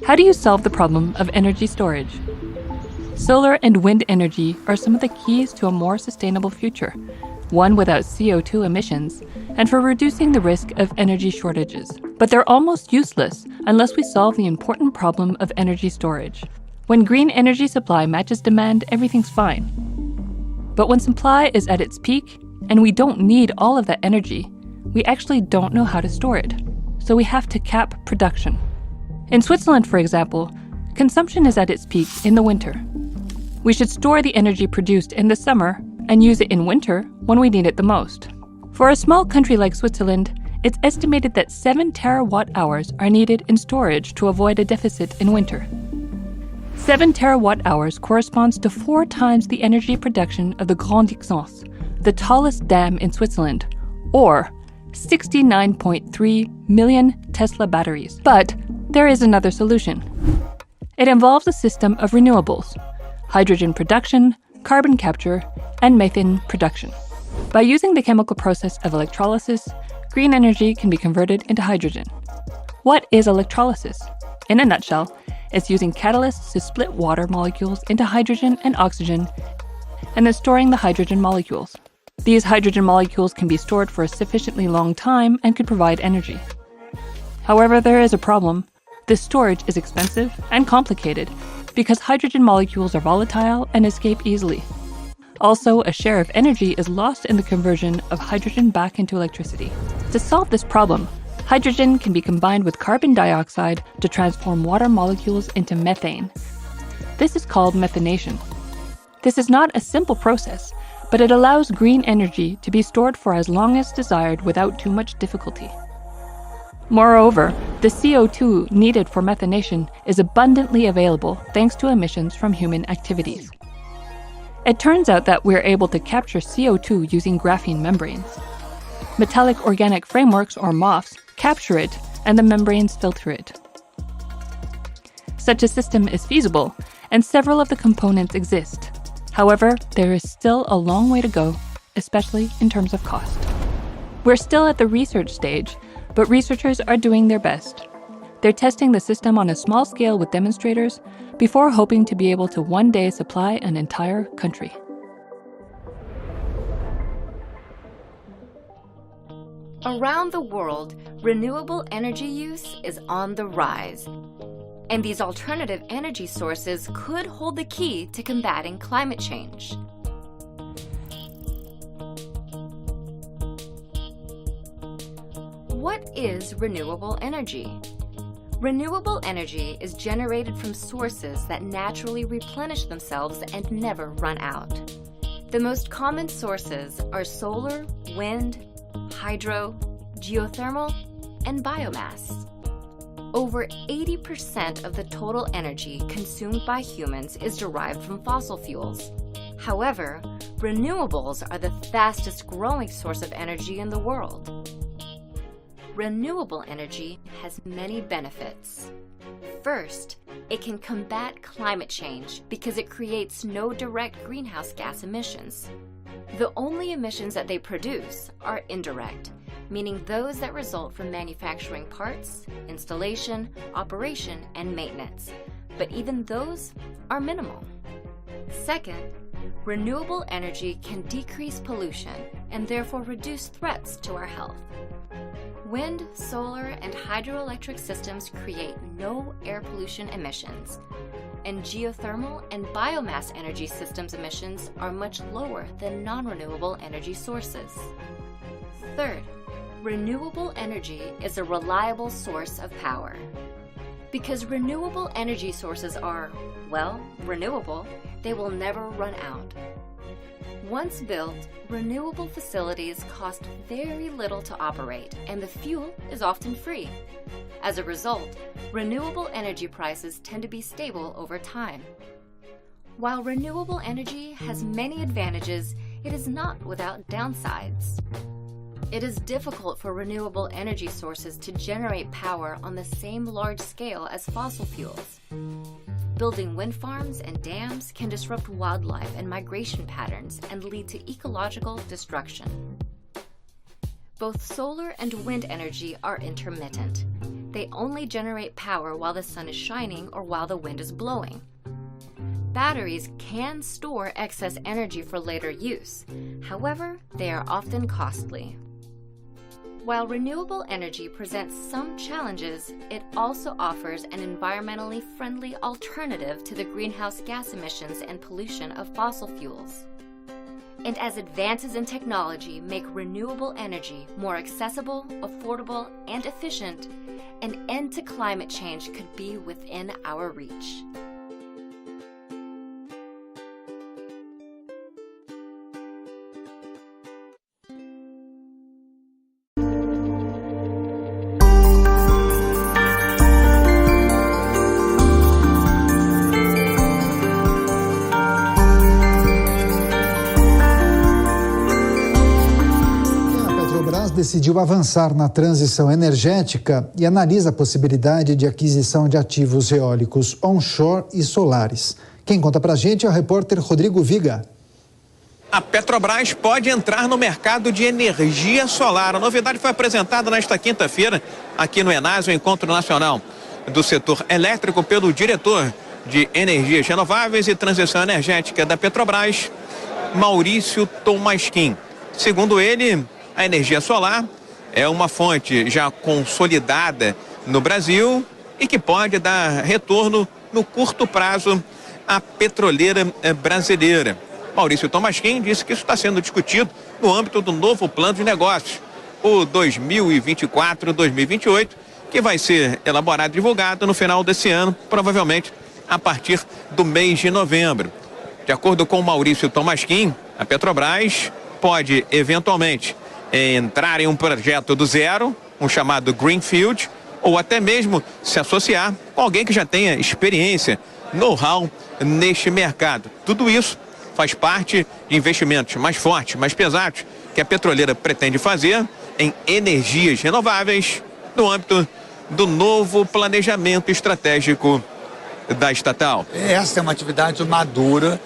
How do you solve the problem of energy storage? Solar and wind energy are some of the keys to a more sustainable future, one without CO2 emissions, and for reducing the risk of energy shortages. But they're almost useless unless we solve the important problem of energy storage. When green energy supply matches demand, everything's fine. But when supply is at its peak, and we don't need all of that energy, we actually don't know how to store it. So we have to cap production. In Switzerland, for example, consumption is at its peak in the winter. We should store the energy produced in the summer and use it in winter when we need it the most. For a small country like Switzerland, it's estimated that 7 terawatt-hours are needed in storage to avoid a deficit in winter. 7 terawatt-hours corresponds to 4 times the energy production of the Grande Dixence, the tallest dam in Switzerland, or 69.3 million Tesla batteries. But there is another solution. It involves a system of renewables, hydrogen production, carbon capture, and methane production. By using the chemical process of electrolysis, green energy can be converted into hydrogen. What is electrolysis? In a nutshell, it's using catalysts to split water molecules into hydrogen and oxygen, and then storing the hydrogen molecules. These hydrogen molecules can be stored for a sufficiently long time and could provide energy. However, there is a problem. This storage is expensive and complicated because hydrogen molecules are volatile and escape easily. Also, a share of energy is lost in the conversion of hydrogen back into electricity. To solve this problem, hydrogen can be combined with carbon dioxide to transform water molecules into methane. This is called methanation. This is not a simple process, but it allows green energy to be stored for as long as desired without too much difficulty. Moreover, the CO2 needed for methanation is abundantly available thanks to emissions from human activities. It turns out that we're able to capture CO2 using graphene membranes. Metallic organic frameworks, or MOFs, capture it, and the membranes filter it. Such a system is feasible, and several of the components exist. However, there is still a long way to go, especially in terms of cost. We're still at the research stage, but researchers are doing their best. They're testing the system on a small scale with demonstrators before hoping to be able to one day supply an entire country. Around the world, renewable energy use is on the rise. And these alternative energy sources could hold the key to combating climate change. What is renewable energy? Renewable energy is generated from sources that naturally replenish themselves and never run out. The most common sources are solar, wind, hydro, geothermal, and biomass. Over 80% of the total energy consumed by humans is derived from fossil fuels. However, renewables are the fastest growing source of energy in the world. Renewable energy has many benefits. First, it can combat climate change because it creates no direct greenhouse gas emissions. The only emissions that they produce are indirect, meaning those that result from manufacturing parts, installation, operation, and maintenance. But even those are minimal. Second, renewable energy can decrease pollution and therefore reduce threats to our health. Wind, solar, and hydroelectric systems create no air pollution emissions, and geothermal and biomass energy systems emissions are much lower than non-renewable energy sources. Third, renewable energy is a reliable source of power. Because renewable energy sources are, well, renewable, they will never run out. Once built, renewable facilities cost very little to operate, and the fuel is often free. As a result, renewable energy prices tend to be stable over time. While renewable energy has many advantages, it is not without downsides. It is difficult for renewable energy sources to generate power on the same large scale as fossil fuels. Building wind farms and dams can disrupt wildlife and migration patterns and lead to ecological destruction. Both solar and wind energy are intermittent. they only generate power while the sun is shining or while the wind is blowing. Batteries can store excess energy for later use. However, they are often costly. While renewable energy presents some challenges, it also offers an environmentally friendly alternative to the greenhouse gas emissions and pollution of fossil fuels. And as advances in technology make renewable energy more accessible, affordable, and efficient, an end to climate change could be within our reach. Decidiu avançar na transição energética e analisa a possibilidade de aquisição de ativos eólicos onshore e solares. Quem conta pra gente é o repórter Rodrigo Viga. A Petrobras pode entrar no mercado de energia solar. A novidade foi apresentada nesta quinta-feira aqui no Enas, o Encontro Nacional do Setor Elétrico, pelo diretor de Energias Renováveis e Transição Energética da Petrobras, Maurício Tomasquim. Segundo ele, a energia solar é uma fonte já consolidada no Brasil e que pode dar retorno no curto prazo à petroleira brasileira. Maurício Tomasquim disse que isso está sendo discutido no âmbito do novo plano de negócios, o 2024-2028, que vai ser elaborado e divulgado no final desse ano, provavelmente a partir do mês de novembro. De acordo com Maurício Tomasquim, a Petrobras pode eventualmente entrar em um projeto do zero, um chamado Greenfield, ou até mesmo se associar com alguém que já tenha experiência, know-how neste mercado. Tudo isso faz parte de investimentos mais fortes, mais pesados, que a petroleira pretende fazer em energias renováveis no âmbito do novo planejamento estratégico da estatal. Essa é uma atividade madura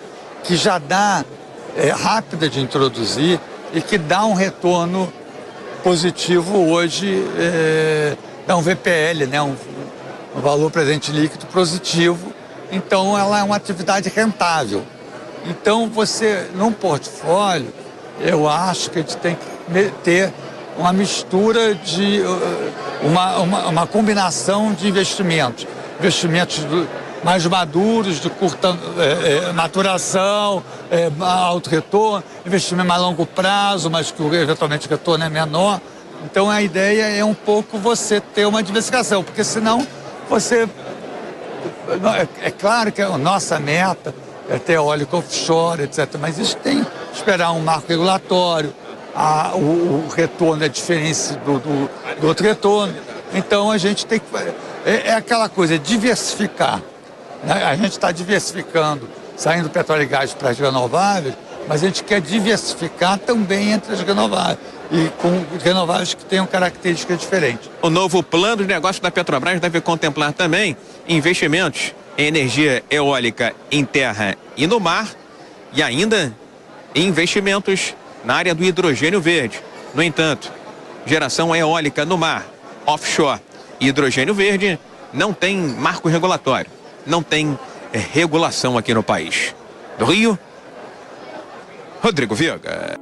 que já dá rápida de introduzir e que dá um retorno positivo hoje, dá um VPL, né? um valor presente líquido positivo. Então, ela é uma atividade rentável. Então, você, num portfólio, eu acho que a gente tem que ter uma mistura de uma combinação de investimentos. Investimentos mais maduros, de curta maturação, alto retorno, investimento mais longo prazo, mas que eventualmente o retorno é menor. Então a ideia é um pouco você ter uma diversificação, porque senão você... É claro que a nossa meta é ter eólico offshore, etc., mas isso tem que esperar um marco regulatório, o retorno é diferente do outro retorno. Então a gente tem que... É aquela coisa, diversificar. A gente está diversificando, saindo do petróleo e gás para as renováveis, mas a gente quer diversificar também entre as renováveis, e com renováveis que tenham características diferentes. O novo plano de negócio da Petrobras deve contemplar também investimentos em energia eólica em terra e no mar, e ainda investimentos na área do hidrogênio verde. No entanto, geração eólica no mar, offshore e hidrogênio verde não tem marco regulatório. Não tem regulação aqui no país. Do Rio, Rodrigo Viga.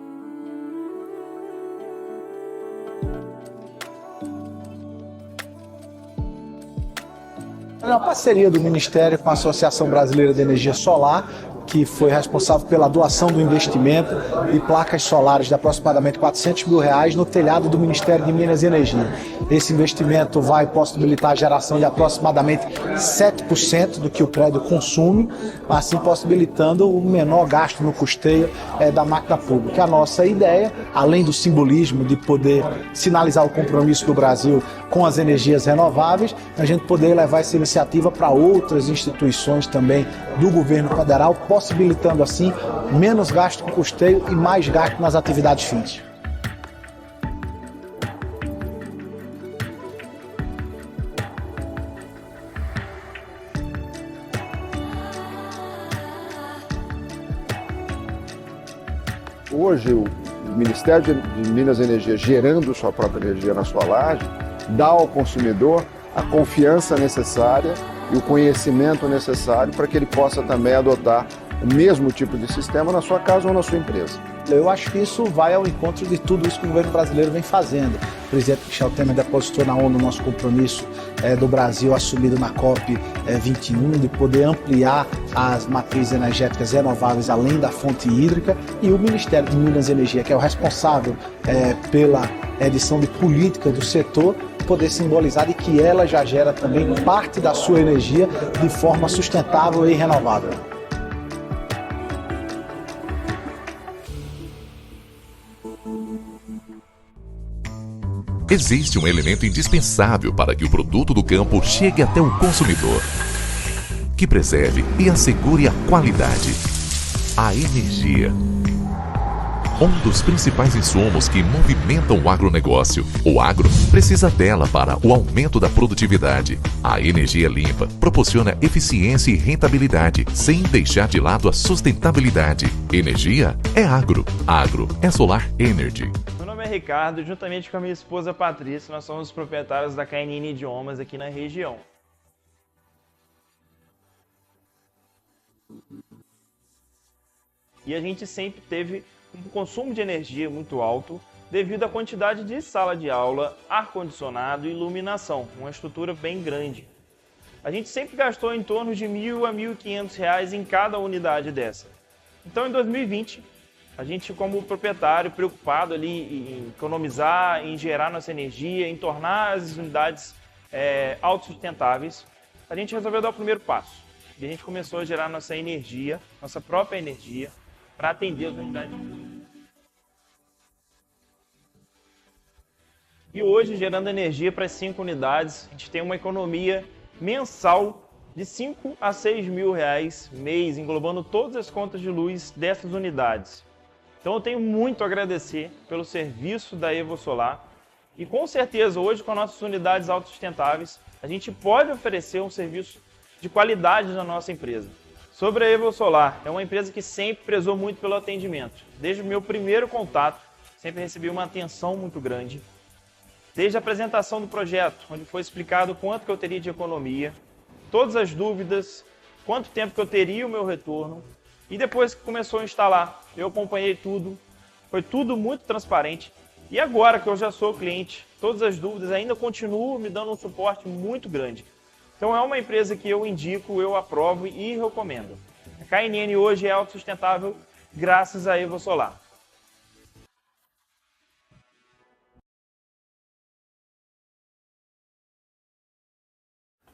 É uma parceria do Ministério com a Associação Brasileira de Energia Solar, que foi responsável pela doação do investimento e placas solares de aproximadamente R$400 mil no telhado do Ministério de Minas e Energia. Esse investimento vai possibilitar a geração de aproximadamente 7% do que o prédio consome, assim possibilitando o menor gasto no custeio da máquina pública. A nossa ideia, além do simbolismo de poder sinalizar o compromisso do Brasil com as energias renováveis, a gente poder levar essa iniciativa para outras instituições também do governo federal, possibilitando assim menos gasto com custeio e mais gasto nas atividades fins. Hoje o Ministério de Minas e Energia, gerando sua própria energia na sua laje, dá ao consumidor a confiança necessária e o conhecimento necessário para que ele possa também adotar o mesmo tipo de sistema na sua casa ou na sua empresa. Eu acho que isso vai ao encontro de tudo isso que o governo brasileiro vem fazendo. O presidente Michel Temer depositou na ONU o nosso compromisso do Brasil assumido na COP 21, de poder ampliar as matrizes energéticas renováveis além da fonte hídrica, e o Ministério de Minas e Energia, que é o responsável pela edição de política do setor, poder simbolizar de que ela já gera também parte da sua energia de forma sustentável e renovável. Existe um elemento indispensável para que o produto do campo chegue até o consumidor, que preserve e assegure a qualidade: a energia. Um dos principais insumos que movimentam o agronegócio. O agro precisa dela para o aumento da produtividade. A energia limpa proporciona eficiência e rentabilidade, sem deixar de lado a sustentabilidade. Energia é agro. Agro é Solar Energy. Meu nome é Ricardo e juntamente com a minha esposa Patrícia, nós somos os proprietários da KNN Idiomas aqui na região. E a gente sempre teve um consumo de energia muito alto devido à quantidade de sala de aula, ar-condicionado e iluminação, uma estrutura bem grande. A gente sempre gastou em torno de R$1.000 a R$1.500 em cada unidade dessa. Então em 2020, a gente como proprietário preocupado ali em economizar, em gerar nossa energia, em tornar as unidades autossustentáveis, a gente resolveu dar o primeiro passo. E a gente começou a gerar nossa energia, nossa própria energia, para atender as unidades. E hoje, gerando energia para as 5 unidades, a gente tem uma economia mensal de R$5 a R$6.000 mês, englobando todas as contas de luz dessas unidades. Então eu tenho muito a agradecer pelo serviço da EvoSolar e com certeza hoje com nossas unidades autossustentáveis a gente pode oferecer um serviço de qualidade na nossa empresa. Sobre a EvoSolar, é uma empresa que sempre prezou muito pelo atendimento. Desde o meu primeiro contato, sempre recebi uma atenção muito grande. Desde a apresentação do projeto, onde foi explicado quanto que eu teria de economia, todas as dúvidas, quanto tempo que eu teria o meu retorno. E depois que começou a instalar, eu acompanhei tudo, foi tudo muito transparente. E agora que eu já sou cliente, todas as dúvidas ainda continuam me dando um suporte muito grande. Então é uma empresa que eu indico, eu aprovo e recomendo. A KNN hoje é autossustentável graças à EvoSolar.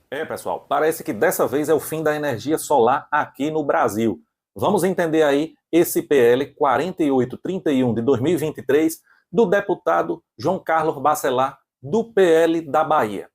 Pessoal, parece que dessa vez é o fim da energia solar aqui no Brasil. Vamos entender aí esse PL 4831 de 2023 do deputado João Carlos Bacelar, do PL da Bahia.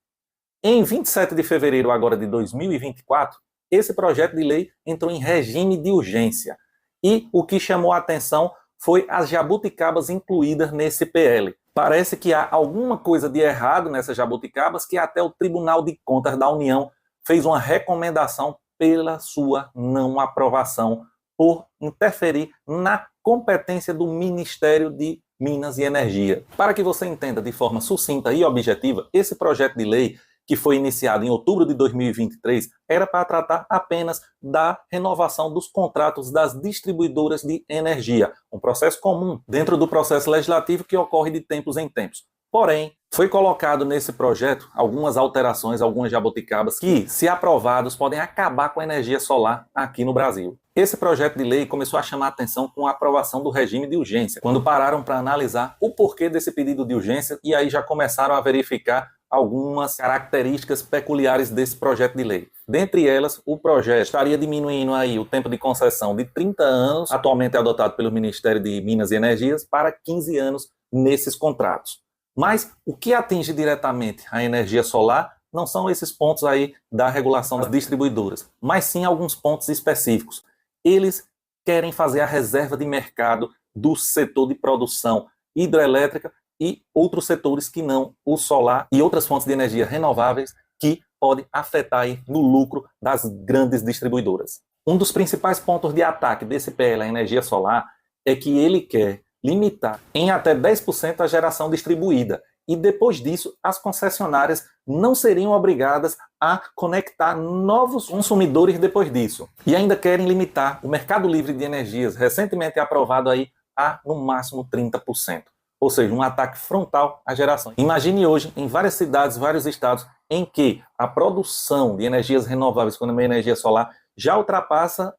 Em 27 de fevereiro agora de 2024, esse projeto de lei entrou em regime de urgência. E o que chamou a atenção foi as jabuticabas incluídas nesse PL. Parece que há alguma coisa de errado nessas jabuticabas que até o Tribunal de Contas da União fez uma recomendação pela sua não aprovação por interferir na competência do Ministério de Minas e Energia. Para que você entenda de forma sucinta e objetiva, esse projeto de lei que foi iniciado em outubro de 2023, era para tratar apenas da renovação dos contratos das distribuidoras de energia, um processo comum dentro do processo legislativo que ocorre de tempos em tempos. Porém, foi colocado nesse projeto algumas alterações, algumas jabuticabas que, se aprovados, podem acabar com a energia solar aqui no Brasil. Esse projeto de lei começou a chamar a atenção com a aprovação do regime de urgência, quando pararam para analisar o porquê desse pedido de urgência e aí já começaram a verificar algumas características peculiares desse projeto de lei. Dentre elas, o projeto estaria diminuindo aí o tempo de concessão de 30 anos, atualmente adotado pelo Ministério de Minas e Energias, para 15 anos nesses contratos. Mas o que atinge diretamente a energia solar não são esses pontos aí da regulação das distribuidoras, mas sim alguns pontos específicos. Eles querem fazer a reserva de mercado do setor de produção hidrelétrica e outros setores que não o solar e outras fontes de energia renováveis que podem afetar aí no lucro das grandes distribuidoras. Um dos principais pontos de ataque desse PL à energia solar é que ele quer limitar em até 10% a geração distribuída. e depois disso as concessionárias não seriam obrigadas a conectar novos consumidores depois disso. E ainda querem limitar o mercado livre de energias, recentemente aprovado aí a no máximo 30%. Ou seja, um ataque frontal à geração. Imagine hoje, em várias cidades, vários estados, em que a produção de energias renováveis, quando é energia solar, já ultrapassa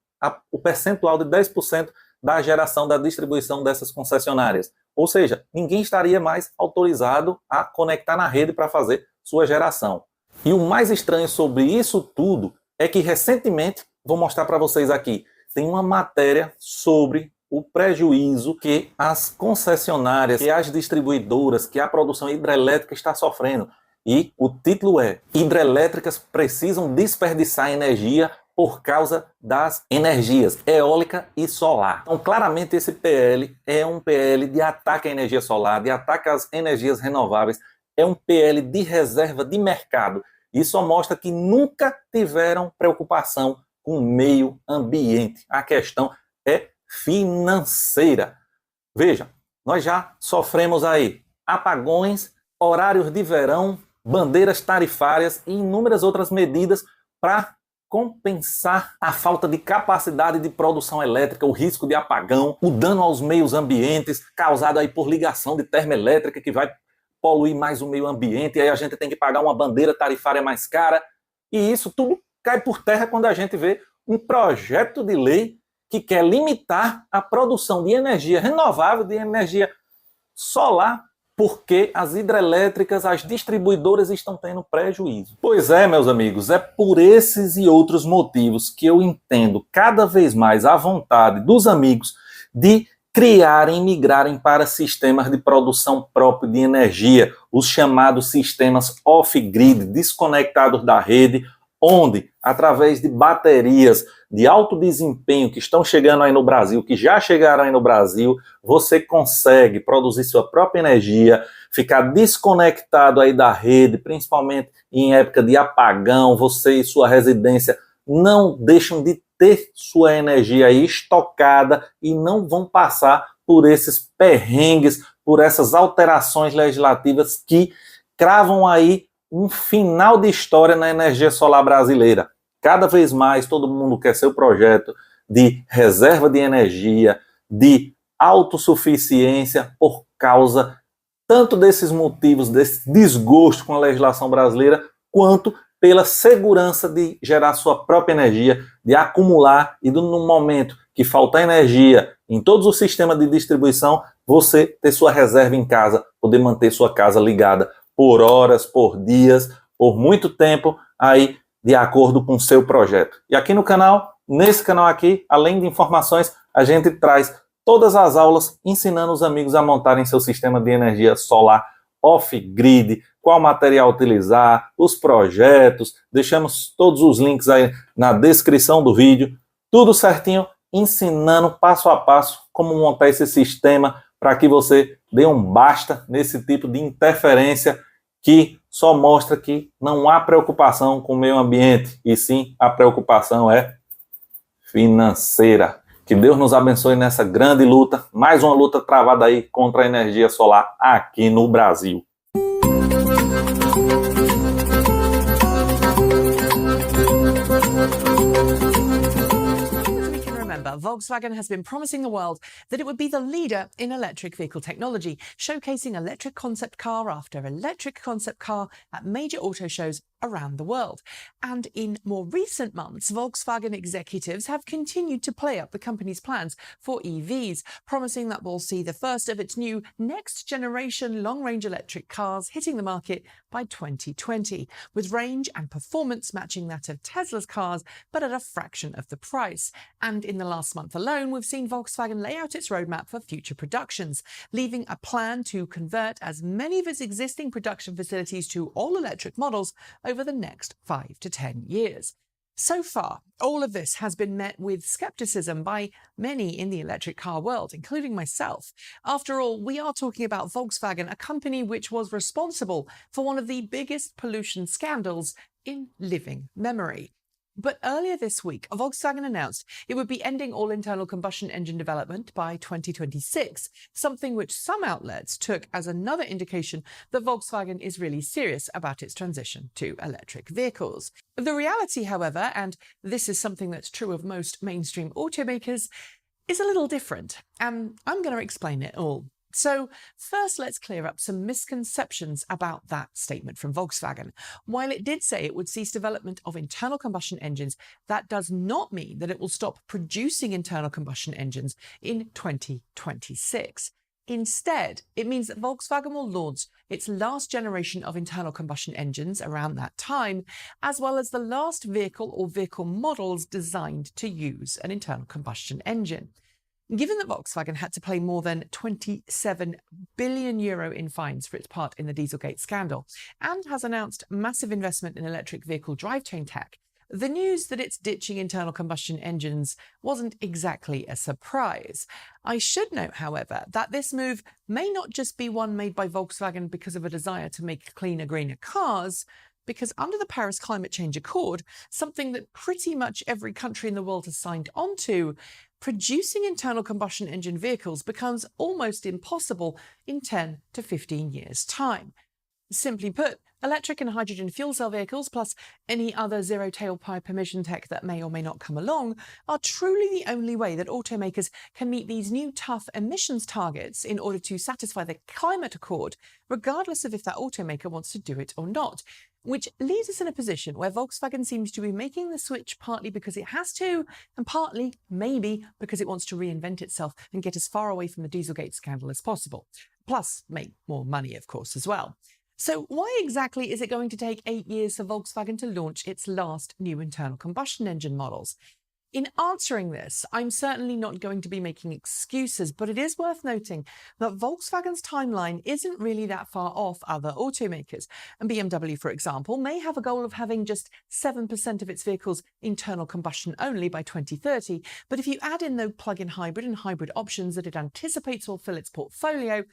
o percentual de 10% da geração, da distribuição dessas concessionárias. Ou seja, ninguém estaria mais autorizado a conectar na rede para fazer sua geração. E o mais estranho sobre isso tudo é que recentemente, vou mostrar para vocês aqui, tem uma matéria sobre o prejuízo que as concessionárias, que as distribuidoras, que a produção hidrelétrica está sofrendo. E o título é: Hidrelétricas precisam desperdiçar energia por causa das energias eólica e solar. Então, claramente, esse PL é um PL de ataque à energia solar, de ataque às energias renováveis, é um PL de reserva de mercado. Isso só mostra que nunca tiveram preocupação com o meio ambiente. A questão é financeira. Veja, nós já sofremos aí apagões, horários de verão, bandeiras tarifárias e inúmeras outras medidas para compensar a falta de capacidade de produção elétrica, o risco de apagão, o dano aos meios ambientes causado aí por ligação de termoelétrica que vai poluir mais o meio ambiente, e aí a gente tem que pagar uma bandeira tarifária mais cara, e isso tudo cai por terra quando a gente vê um projeto de lei que quer limitar a produção de energia renovável, de energia solar, porque as hidrelétricas, as distribuidoras estão tendo prejuízo. Pois é, meus amigos, é por esses e outros motivos que eu entendo cada vez mais a vontade dos amigos de criarem e migrarem para sistemas de produção próprio de energia, os chamados sistemas off-grid, desconectados da rede, onde, através de baterias de alto desempenho que estão chegando aí no Brasil, que já chegaram aí no Brasil, você consegue produzir sua própria energia, ficar desconectado aí da rede, principalmente em época de apagão, você e sua residência não deixam de ter sua energia aí estocada e não vão passar por esses perrengues, por essas alterações legislativas que cravam aí um final de história na energia solar brasileira. Cada vez mais todo mundo quer seu projeto de reserva de energia, de autossuficiência, por causa tanto desses motivos, desse desgosto com a legislação brasileira, quanto pela segurança de gerar sua própria energia, de acumular e no momento que faltar energia em todos os sistemas de distribuição, você ter sua reserva em casa, poder manter sua casa ligada por horas, por dias, por muito tempo, aí de acordo com o seu projeto. E aqui no canal, nesse canal aqui, além de informações, a gente traz todas as aulas ensinando os amigos a montarem seu sistema de energia solar off-grid, qual material utilizar, os projetos, deixamos todos os links aí na descrição do vídeo, tudo certinho, ensinando passo a passo como montar esse sistema para que você dê um basta nesse tipo de interferência que só mostra que não há preocupação com o meio ambiente, e sim a preocupação é financeira. Que Deus nos abençoe nessa grande luta, mais uma luta travada aí contra a energia solar aqui no Brasil. Volkswagen has been promising the world that it would be the leader in electric vehicle technology, showcasing electric concept car after electric concept car at major auto shows around the world. And in more recent months, Volkswagen executives have continued to play up the company's plans for EVs, promising that we'll see the first of its new next-generation long-range electric cars hitting the market by 2020, with range and performance matching that of Tesla's cars, but at a fraction of the price. And in the last month alone, we've seen Volkswagen lay out its roadmap for future productions, leaving a plan to convert as many of its existing production facilities to all-electric models over the next 5 to 10 years. So far, all of this has been met with skepticism by many in the electric car world, including myself. After all, we are talking about Volkswagen, a company which was responsible for one of the biggest pollution scandals in living memory. But earlier this week, Volkswagen announced it would be ending all internal combustion engine development by 2026, something which some outlets took as another indication that Volkswagen is really serious about its transition to electric vehicles. The reality, however, and this is something that's true of most mainstream automakers, is a little different, and I'm going to explain it all. So first, let's clear up some misconceptions about that statement from Volkswagen. While it did say it would cease development of internal combustion engines, that does not mean that it will stop producing internal combustion engines in 2026. Instead, it means that Volkswagen will launch its last generation of internal combustion engines around that time, as well as the last vehicle or vehicle models designed to use an internal combustion engine. Given that Volkswagen had to pay more than €27 billion in fines for its part in the Dieselgate scandal and has announced massive investment in electric vehicle drivetrain tech, the news that it's ditching internal combustion engines wasn't exactly a surprise. I should note, however, that this move may not just be one made by Volkswagen because of a desire to make cleaner, greener cars, because under the Paris Climate Change Accord, something that pretty much every country in the world has signed on to, producing internal combustion engine vehicles becomes almost impossible in 10 to 15 years' time. Simply put, electric and hydrogen fuel cell vehicles, plus any other zero tailpipe emission tech that may or may not come along, are truly the only way that automakers can meet these new tough emissions targets in order to satisfy the climate accord, regardless of if that automaker wants to do it or not. Which leaves us in a position where Volkswagen seems to be making the switch partly because it has to, and partly, maybe, because it wants to reinvent itself and get as far away from the Dieselgate scandal as possible. Plus, make more money, of course, as well. So why exactly is it going to take 8 years for Volkswagen to launch its last new internal combustion engine models? In answering this, I'm certainly not going to be making excuses, but it is worth noting that Volkswagen's timeline isn't really that far off other automakers. And BMW, for example, may have a goal of having just 7% of its vehicles internal combustion only by 2030. But if you add in the plug-in hybrid and hybrid options that it anticipates will fill its portfolio,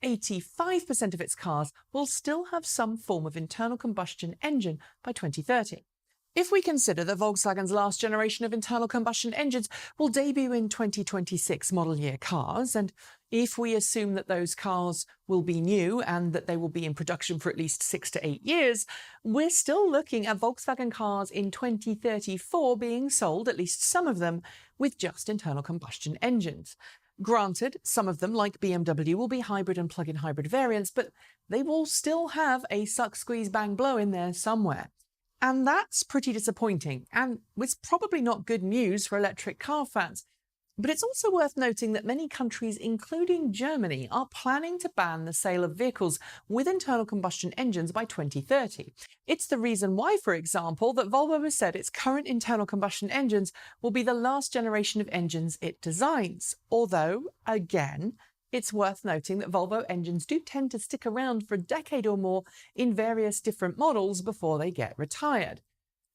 85% of its cars will still have some form of internal combustion engine by 2030. If we consider that Volkswagen's last generation of internal combustion engines will debut in 2026 model year cars, and if we assume that those cars will be new and that they will be in production for at least 6 to 8 years, we're still looking at Volkswagen cars in 2034 being sold, at least some of them, with just internal combustion engines. Granted, some of them, like BMW, will be hybrid and plug-in hybrid variants, but they will still have a suck, squeeze, bang, blow in there somewhere. And that's pretty disappointing, and it's probably not good news for electric car fans. But it's also worth noting that many countries, including Germany, are planning to ban the sale of vehicles with internal combustion engines by 2030. It's the reason why, for example, that Volvo has said its current internal combustion engines will be the last generation of engines it designs. Although, again, it's worth noting that Volvo engines do tend to stick around for a decade or more in various different models before they get retired.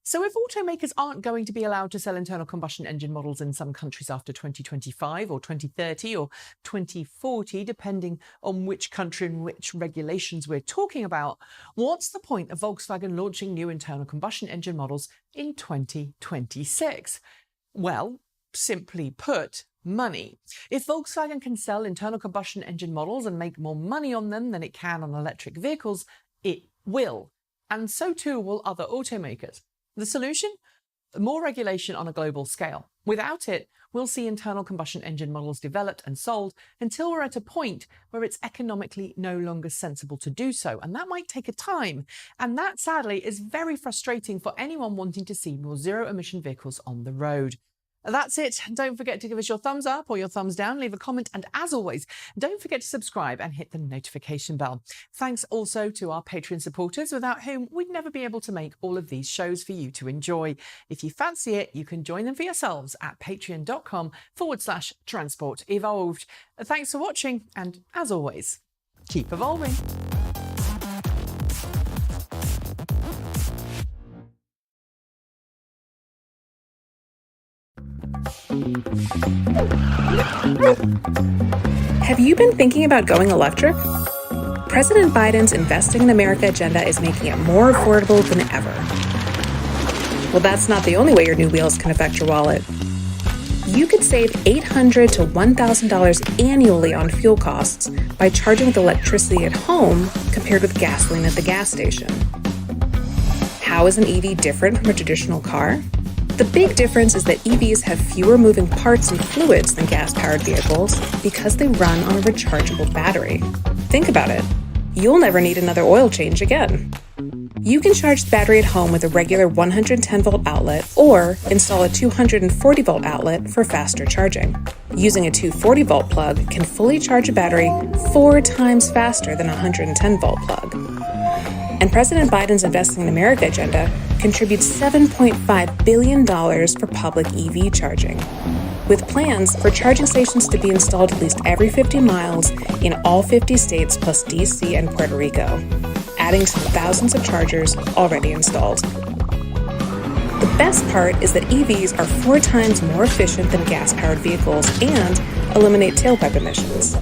So if automakers aren't going to be allowed to sell internal combustion engine models in some countries after 2025 or 2030 or 2040, depending on which country and which regulations we're talking about, what's the point of Volkswagen launching new internal combustion engine models in 2026? Well, simply put, money. If Volkswagen can sell internal combustion engine models and make more money on them than it can on electric vehicles, it will. And so too will other automakers. The solution? More regulation on a global scale. Without it, we'll see internal combustion engine models developed and sold until we're at a point where it's economically no longer sensible to do so. And that might take a time. And that, sadly, is very frustrating for anyone wanting to see more zero-emission vehicles on the road. That's it. Don't forget to give us your thumbs up or your thumbs down, leave a comment, and as always, don't forget to subscribe and hit the notification bell. Thanks also to our Patreon supporters, without whom we'd never be able to make all of these shows for you to enjoy. If you fancy it, you can join them for yourselves at patreon.com/Transport Evolved. Thanks for watching, and as always, keep evolving. Have you been thinking about going electric? President Biden's Investing in America agenda is making it more affordable than ever. Well, that's not the only way your new wheels can affect your wallet. You could save $800 to $1,000 annually on fuel costs by charging with electricity at home compared with gasoline at the gas station. How is an EV different from a traditional car? The big difference is that EVs have fewer moving parts and fluids than gas-powered vehicles because they run on a rechargeable battery. Think about it. You'll never need another oil change again. You can charge the battery at home with a regular 110-volt outlet or install a 240-volt outlet for faster charging. Using a 240-volt plug can fully charge a battery 4 times faster than a 110-volt plug. And President Biden's Investing in America agenda contributes $7.5 billion for public EV charging, with plans for charging stations to be installed at least every 50 miles in all 50 states plus DC and Puerto Rico, adding to the thousands of chargers already installed. The best part is that EVs are 4 times more efficient than gas-powered vehicles and eliminate tailpipe emissions.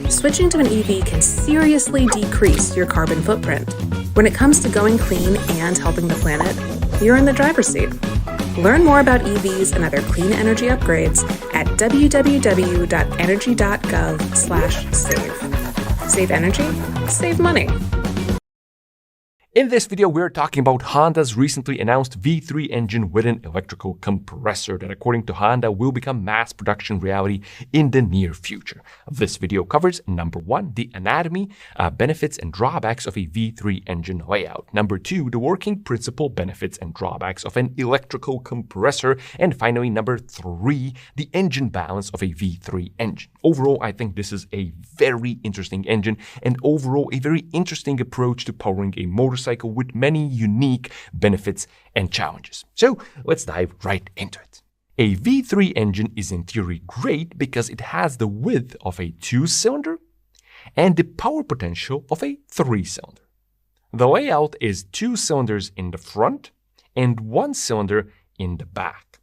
Switching to an EV can seriously decrease your carbon footprint. When it comes to going clean and helping the planet, you're in the driver's seat. Learn more about EVs and other clean energy upgrades at www.energy.gov/save. Save energy, save money. In this video, we're talking about Honda's recently announced V3 engine with an electrical compressor that, according to Honda, will become mass production reality in the near future. This video covers, number 1, the anatomy, benefits and drawbacks of a V3 engine layout. Number 2, the working principle, benefits and drawbacks of an electrical compressor. And finally, number 3, the engine balance of a V3 engine. Overall, I think this is a very interesting engine and overall a very interesting approach to powering a motorcycle with many unique benefits and challenges. So let's dive right into it. A V3 engine is in theory great because it has the width of a 2-cylinder and the power potential of a 3-cylinder. The layout is 2 cylinders in the front and 1 cylinder in the back.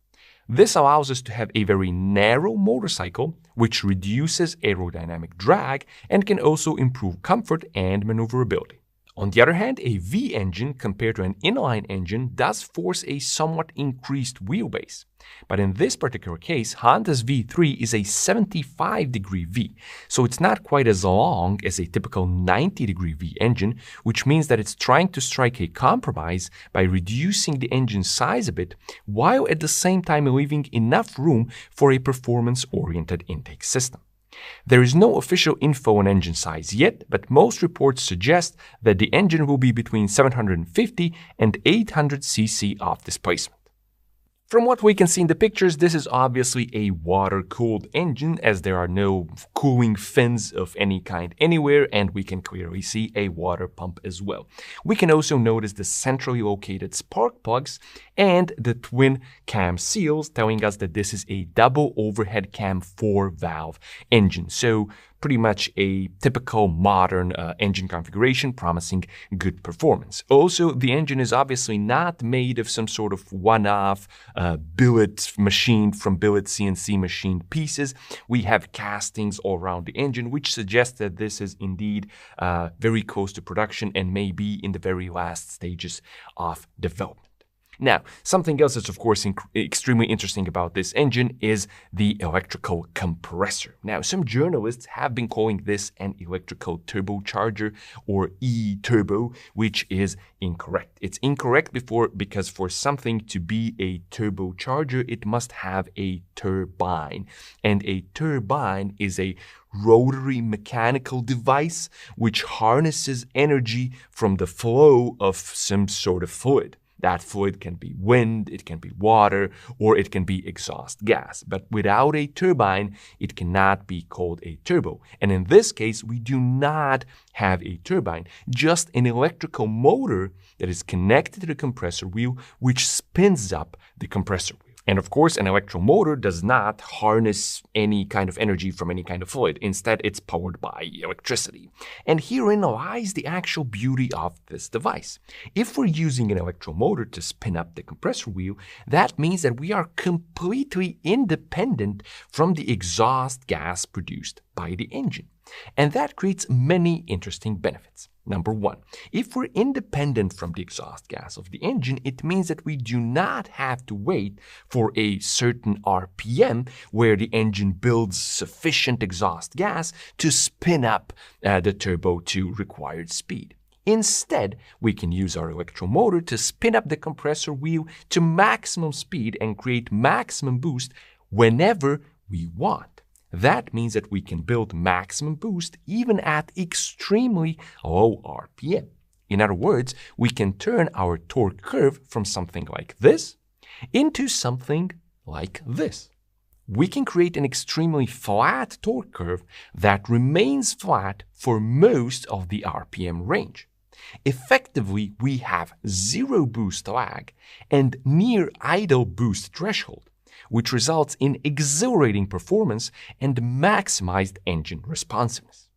This allows us to have a very narrow motorcycle, which reduces aerodynamic drag and can also improve comfort and maneuverability. On the other hand, a V engine compared to an inline engine does force a somewhat increased wheelbase. But in this particular case, Honda's V3 is a 75-degree V, so it's not quite as long as a typical 90-degree V engine, which means that it's trying to strike a compromise by reducing the engine size a bit, while at the same time leaving enough room for a performance-oriented intake system. There is no official info on engine size yet, but most reports suggest that the engine will be between 750 and 800 cc of displacement. From what we can see in the pictures, this is obviously a water-cooled engine, as there are no cooling fins of any kind anywhere, and we can clearly see a water pump as well. We can also notice the centrally located spark plugs and the twin cam seals, telling us that this is a double overhead cam 4-valve engine. So pretty much a typical modern engine configuration, promising good performance. Also, the engine is obviously not made of some sort of one-off billet machine from billet CNC machined pieces. We have castings all around the engine, which suggests that this is indeed very close to production and may be in the very last stages of development. Now, something else that's of course extremely interesting about this engine is the electrical compressor. Now, some journalists have been calling this an electrical turbocharger or e-turbo, which is incorrect. It's incorrect because for something to be a turbocharger, it must have a turbine. And a turbine is a rotary mechanical device which harnesses energy from the flow of some sort of fluid. That fluid can be wind, it can be water, or it can be exhaust gas. But without a turbine, it cannot be called a turbo. And in this case, we do not have a turbine, just an electrical motor that is connected to the compressor wheel, which spins up the compressor wheel. And of course, an electromotor does not harness any kind of energy from any kind of fluid. Instead, it's powered by electricity. And herein lies the actual beauty of this device. If we're using an electromotor to spin up the compressor wheel, that means that we are completely independent from the exhaust gas produced by the engine. And that creates many interesting benefits. Number one, if we're independent from the exhaust gas of the engine, it means that we do not have to wait for a certain RPM where the engine builds sufficient exhaust gas to spin up the turbo to required speed. Instead, we can use our electromotor to spin up the compressor wheel to maximum speed and create maximum boost whenever we want. That means that we can build maximum boost even at extremely low RPM. In other words, we can turn our torque curve from something like this into something like this. We can create an extremely flat torque curve that remains flat for most of the RPM range. Effectively, we have zero boost lag and near idle boost threshold, which results in exhilarating performance and maximized engine responsiveness.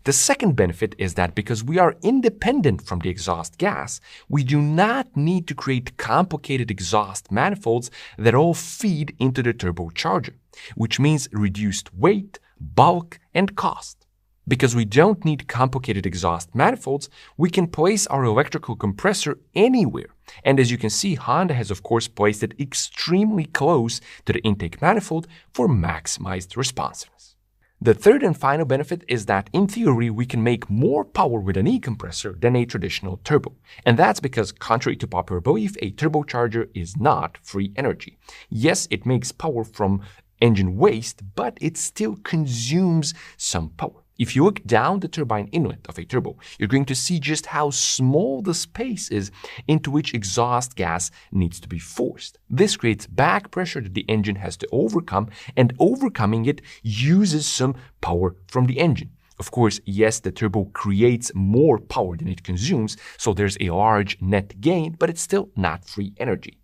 The second benefit is that because we are independent from the exhaust gas, we do not need to create complicated exhaust manifolds that all feed into the turbocharger, which means reduced weight, bulk, and cost. Because we don't need complicated exhaust manifolds, we can place our electrical compressor anywhere. And as you can see, Honda has of course placed it extremely close to the intake manifold for maximized responsiveness. The third and final benefit is that in theory we can make more power with an e-compressor than a traditional turbo. And that's because, contrary to popular belief, a turbocharger is not free energy. Yes, it makes power from engine waste, but it still consumes some power. If you look down the turbine inlet of a turbo, you're going to see just how small the space is into which exhaust gas needs to be forced. This creates back pressure that the engine has to overcome, and overcoming it uses some power from the engine. Of course, yes, the turbo creates more power than it consumes, so there's a large net gain, but it's still not free energy.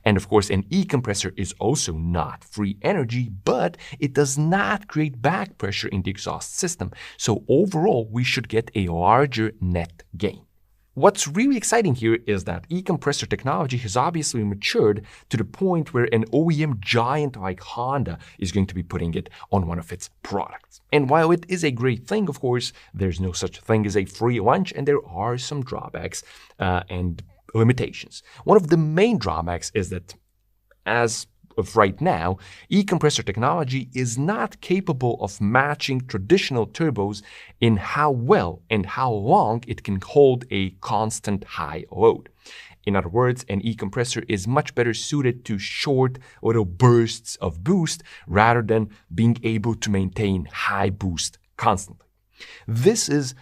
And of course, an e-compressor is also not free energy, but it does not create back pressure in the exhaust system. So overall, we should get a larger net gain. What's really exciting here is that e-compressor technology has obviously matured to the point where an OEM giant like Honda is going to be putting it on one of its products. And while it is a great thing, of course, there's no such thing as a free lunch, and there are some drawbacks and limitations. One of the main drawbacks is that, as of right now, e-compressor technology is not capable of matching traditional turbos in how well and how long it can hold a constant high load. In other words, an e-compressor is much better suited to short little bursts of boost rather than being able to maintain high boost constantly. This is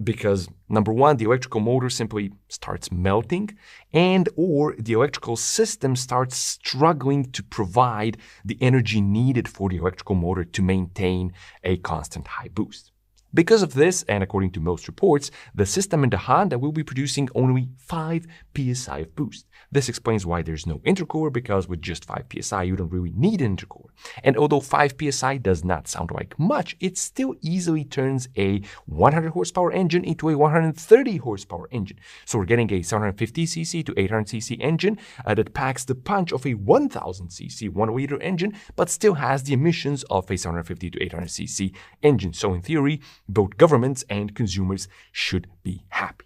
because, number one, the electrical motor simply starts melting, and or the electrical system starts struggling to provide the energy needed for the electrical motor to maintain a constant high boost. Because of this, and according to most reports, the system in the Honda will be producing only 5 psi of boost. This explains why there's no intercooler, because with just 5 psi you don't really need an intercooler. And although 5 psi does not sound like much, it still easily turns a 100 horsepower engine into a 130 horsepower engine. So we're getting a 750cc to 800cc engine that packs the punch of a 1000cc 1-liter engine, but still has the emissions of a 750 to 800cc engine. So in theory, both governments and consumers should be happy.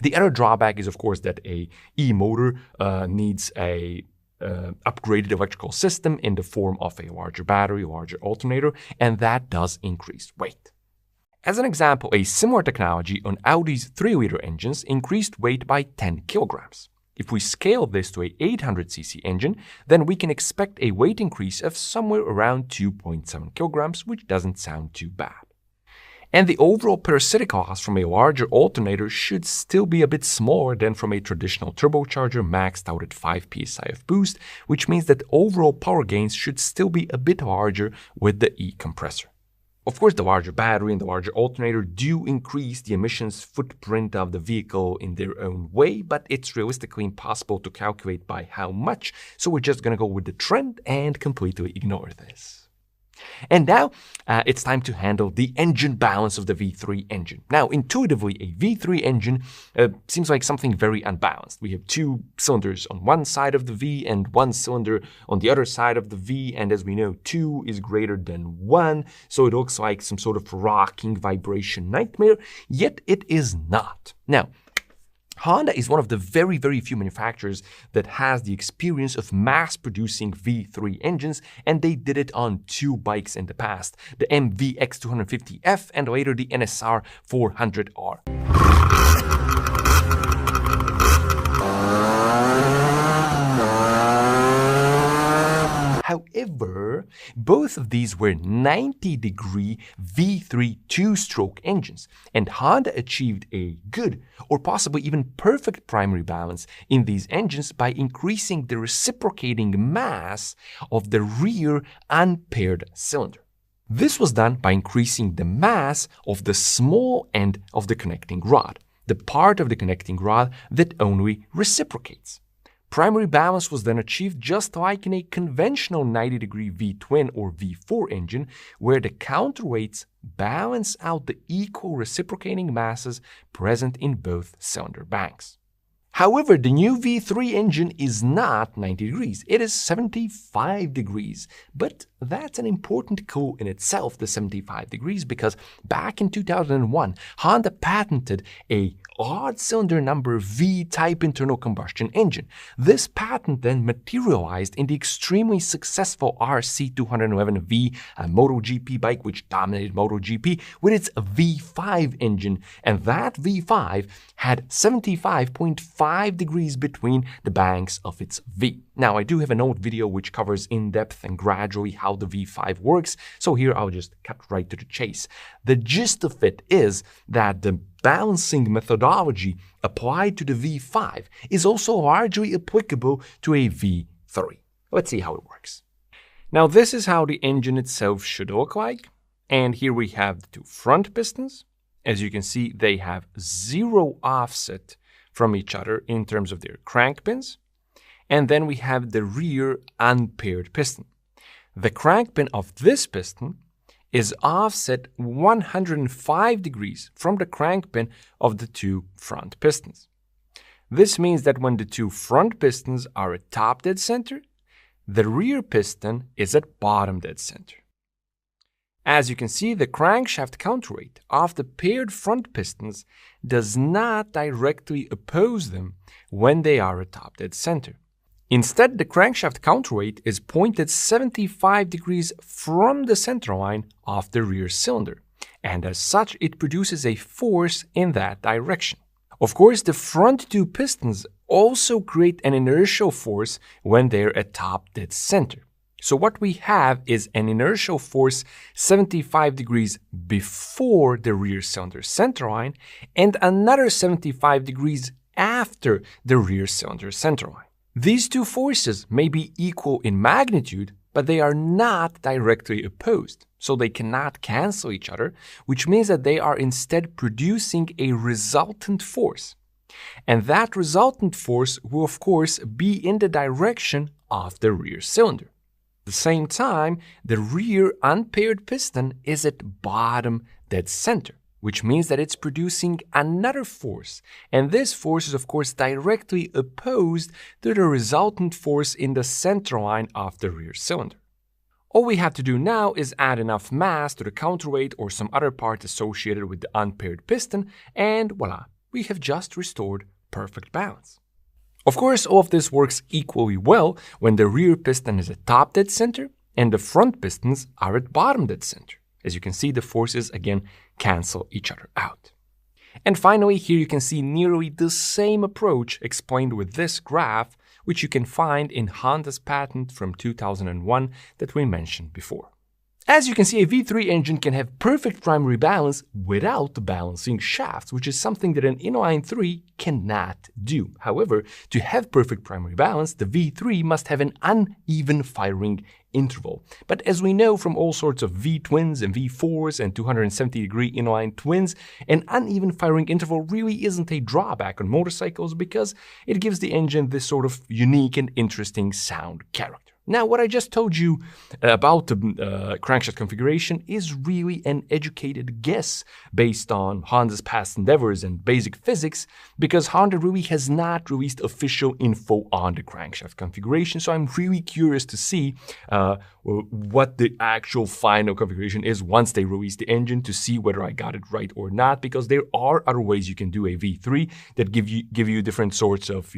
The other drawback is, of course, that a e-motor needs a upgraded electrical system in the form of a larger battery, larger alternator, and that does increase weight. As an example, a similar technology on Audi's 3-liter engines increased weight by 10 kilograms. If we scale this to a 800cc engine, then we can expect a weight increase of somewhere around 2.7 kilograms, which doesn't sound too bad. And the overall parasitic loss from a larger alternator should still be a bit smaller than from a traditional turbocharger maxed out at 5 psi of boost, which means that overall power gains should still be a bit larger with the e-compressor. Of course, the larger battery and the larger alternator do increase the emissions footprint of the vehicle in their own way, but it's realistically impossible to calculate by how much, so we're just going to go with the trend and completely ignore this. And now it's time to handle the engine balance of the V3 engine. Now, intuitively, a V3 engine seems like something very unbalanced. We have two cylinders on one side of the V and one cylinder on the other side of the V. And as we know, 2 is greater than 1. So it looks like some sort of rocking vibration nightmare, yet it is not. Now, Honda is one of the very, very few manufacturers that has the experience of mass-producing V3 engines, and they did it on 2 bikes in the past, the MVX 250F and later the NSR 400R. However, both of these were 90-degree V3 two-stroke engines, and Honda achieved a good or possibly even perfect primary balance in these engines by increasing the reciprocating mass of the rear unpaired cylinder. This was done by increasing the mass of the small end of the connecting rod, the part of the connecting rod that only reciprocates. Primary balance was then achieved just like in a conventional 90-degree V-twin or V4 engine, where the counterweights balance out the equal reciprocating masses present in both cylinder banks. However, the new V3 engine is not 90 degrees, it is 75 degrees. But that's an important clue in itself, the 75 degrees, because back in 2001, Honda patented a odd cylinder number V-type internal combustion engine. This patent then materialized in the extremely successful RC211V, a MotoGP bike which dominated MotoGP with its V5 engine, and that V5 had 75.5 degrees between the banks of its V. Now, I do have an old video which covers in depth and gradually how the V5 works, so here I'll just cut right to the chase. The gist of it is that the balancing methodology applied to the V5 is also largely applicable to a V3. Let's see how it works. Now, this is how the engine itself should look like, and here we have the 2 front pistons. As you can see, they have 0 offset from each other in terms of their crank pins. And then we have the rear unpaired piston. The crank pin of this piston is offset 105 degrees from the crank pin of the 2 front pistons. This means that when the 2 front pistons are at top dead center, the rear piston is at bottom dead center. As you can see, the crankshaft counterweight of the paired front pistons does not directly oppose them when they are at top dead center. Instead, the crankshaft counterweight is pointed 75 degrees from the center line of the rear cylinder, and as such, it produces a force in that direction. Of course, the front 2 pistons also create an inertial force when they're at top dead center. So what we have is an inertial force 75 degrees before the rear cylinder center line and another 75 degrees after the rear cylinder center line. These 2 forces may be equal in magnitude, but they are not directly opposed, so they cannot cancel each other, which means that they are instead producing a resultant force. And that resultant force will of course be in the direction of the rear cylinder. At the same time, the rear unpaired piston is at bottom dead center, which means that it's producing another force, and this force is of course directly opposed to the resultant force in the center line of the rear cylinder. All we have to do now is add enough mass to the counterweight or some other part associated with the unpaired piston, and voila, we have just restored perfect balance. Of course, all of this works equally well when the rear piston is at top dead center and the front pistons are at bottom dead center. As you can see, the forces again cancel each other out. And finally, here you can see nearly the same approach explained with this graph, which you can find in Honda's patent from 2001 that we mentioned before. As you can see, a V3 engine can have perfect primary balance without balancing shafts, which is something that an inline 3 cannot do. However, to have perfect primary balance, the V3 must have an uneven firing interval. But as we know from all sorts of V-twins and V4s and 270-degree inline twins, an uneven firing interval really isn't a drawback on motorcycles because it gives the engine this sort of unique and interesting sound character. Now, what I just told you about the crankshaft configuration is really an educated guess based on Honda's past endeavors and basic physics, because Honda really has not released official info on the crankshaft configuration, so I'm really curious to see what the actual final configuration is once they release the engine, to see whether I got it right or not, because there are other ways you can do a V3 that give you different sorts of,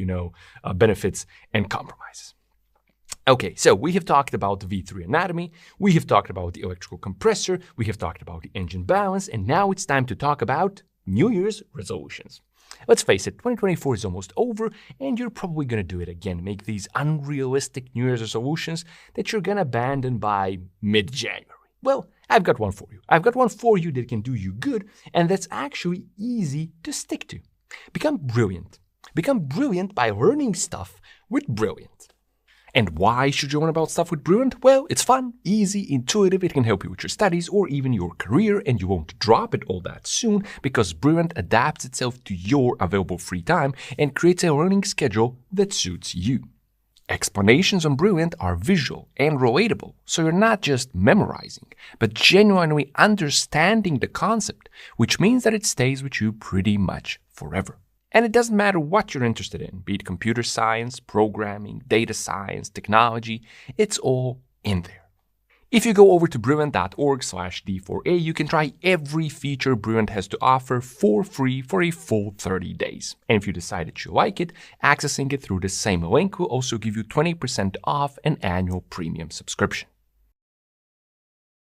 benefits and compromises. Okay, so we have talked about the V3 anatomy, we have talked about the electrical compressor, we have talked about the engine balance, and now it's time to talk about New Year's resolutions. Let's face it, 2024 is almost over, and you're probably going to do it again, make these unrealistic New Year's resolutions that you're going to abandon by mid-January. Well, I've got one for you. I've got one for you that can do you good, and that's actually easy to stick to. Become brilliant. Become brilliant by learning stuff with Brilliant. And why should you learn about stuff with Brilliant? Well, it's fun, easy, intuitive, it can help you with your studies or even your career, and you won't drop it all that soon because Brilliant adapts itself to your available free time and creates a learning schedule that suits you. Explanations on Brilliant are visual and relatable, so you're not just memorizing, but genuinely understanding the concept, which means that it stays with you pretty much forever. And it doesn't matter what you're interested in, be it computer science, programming, data science, technology, it's all in there. If you go over to brilliant.org/D4A, you can try every feature Brilliant has to offer for free for a full 30 days. And if you decide that you like it, accessing it through the same link will also give you 20% off an annual premium subscription.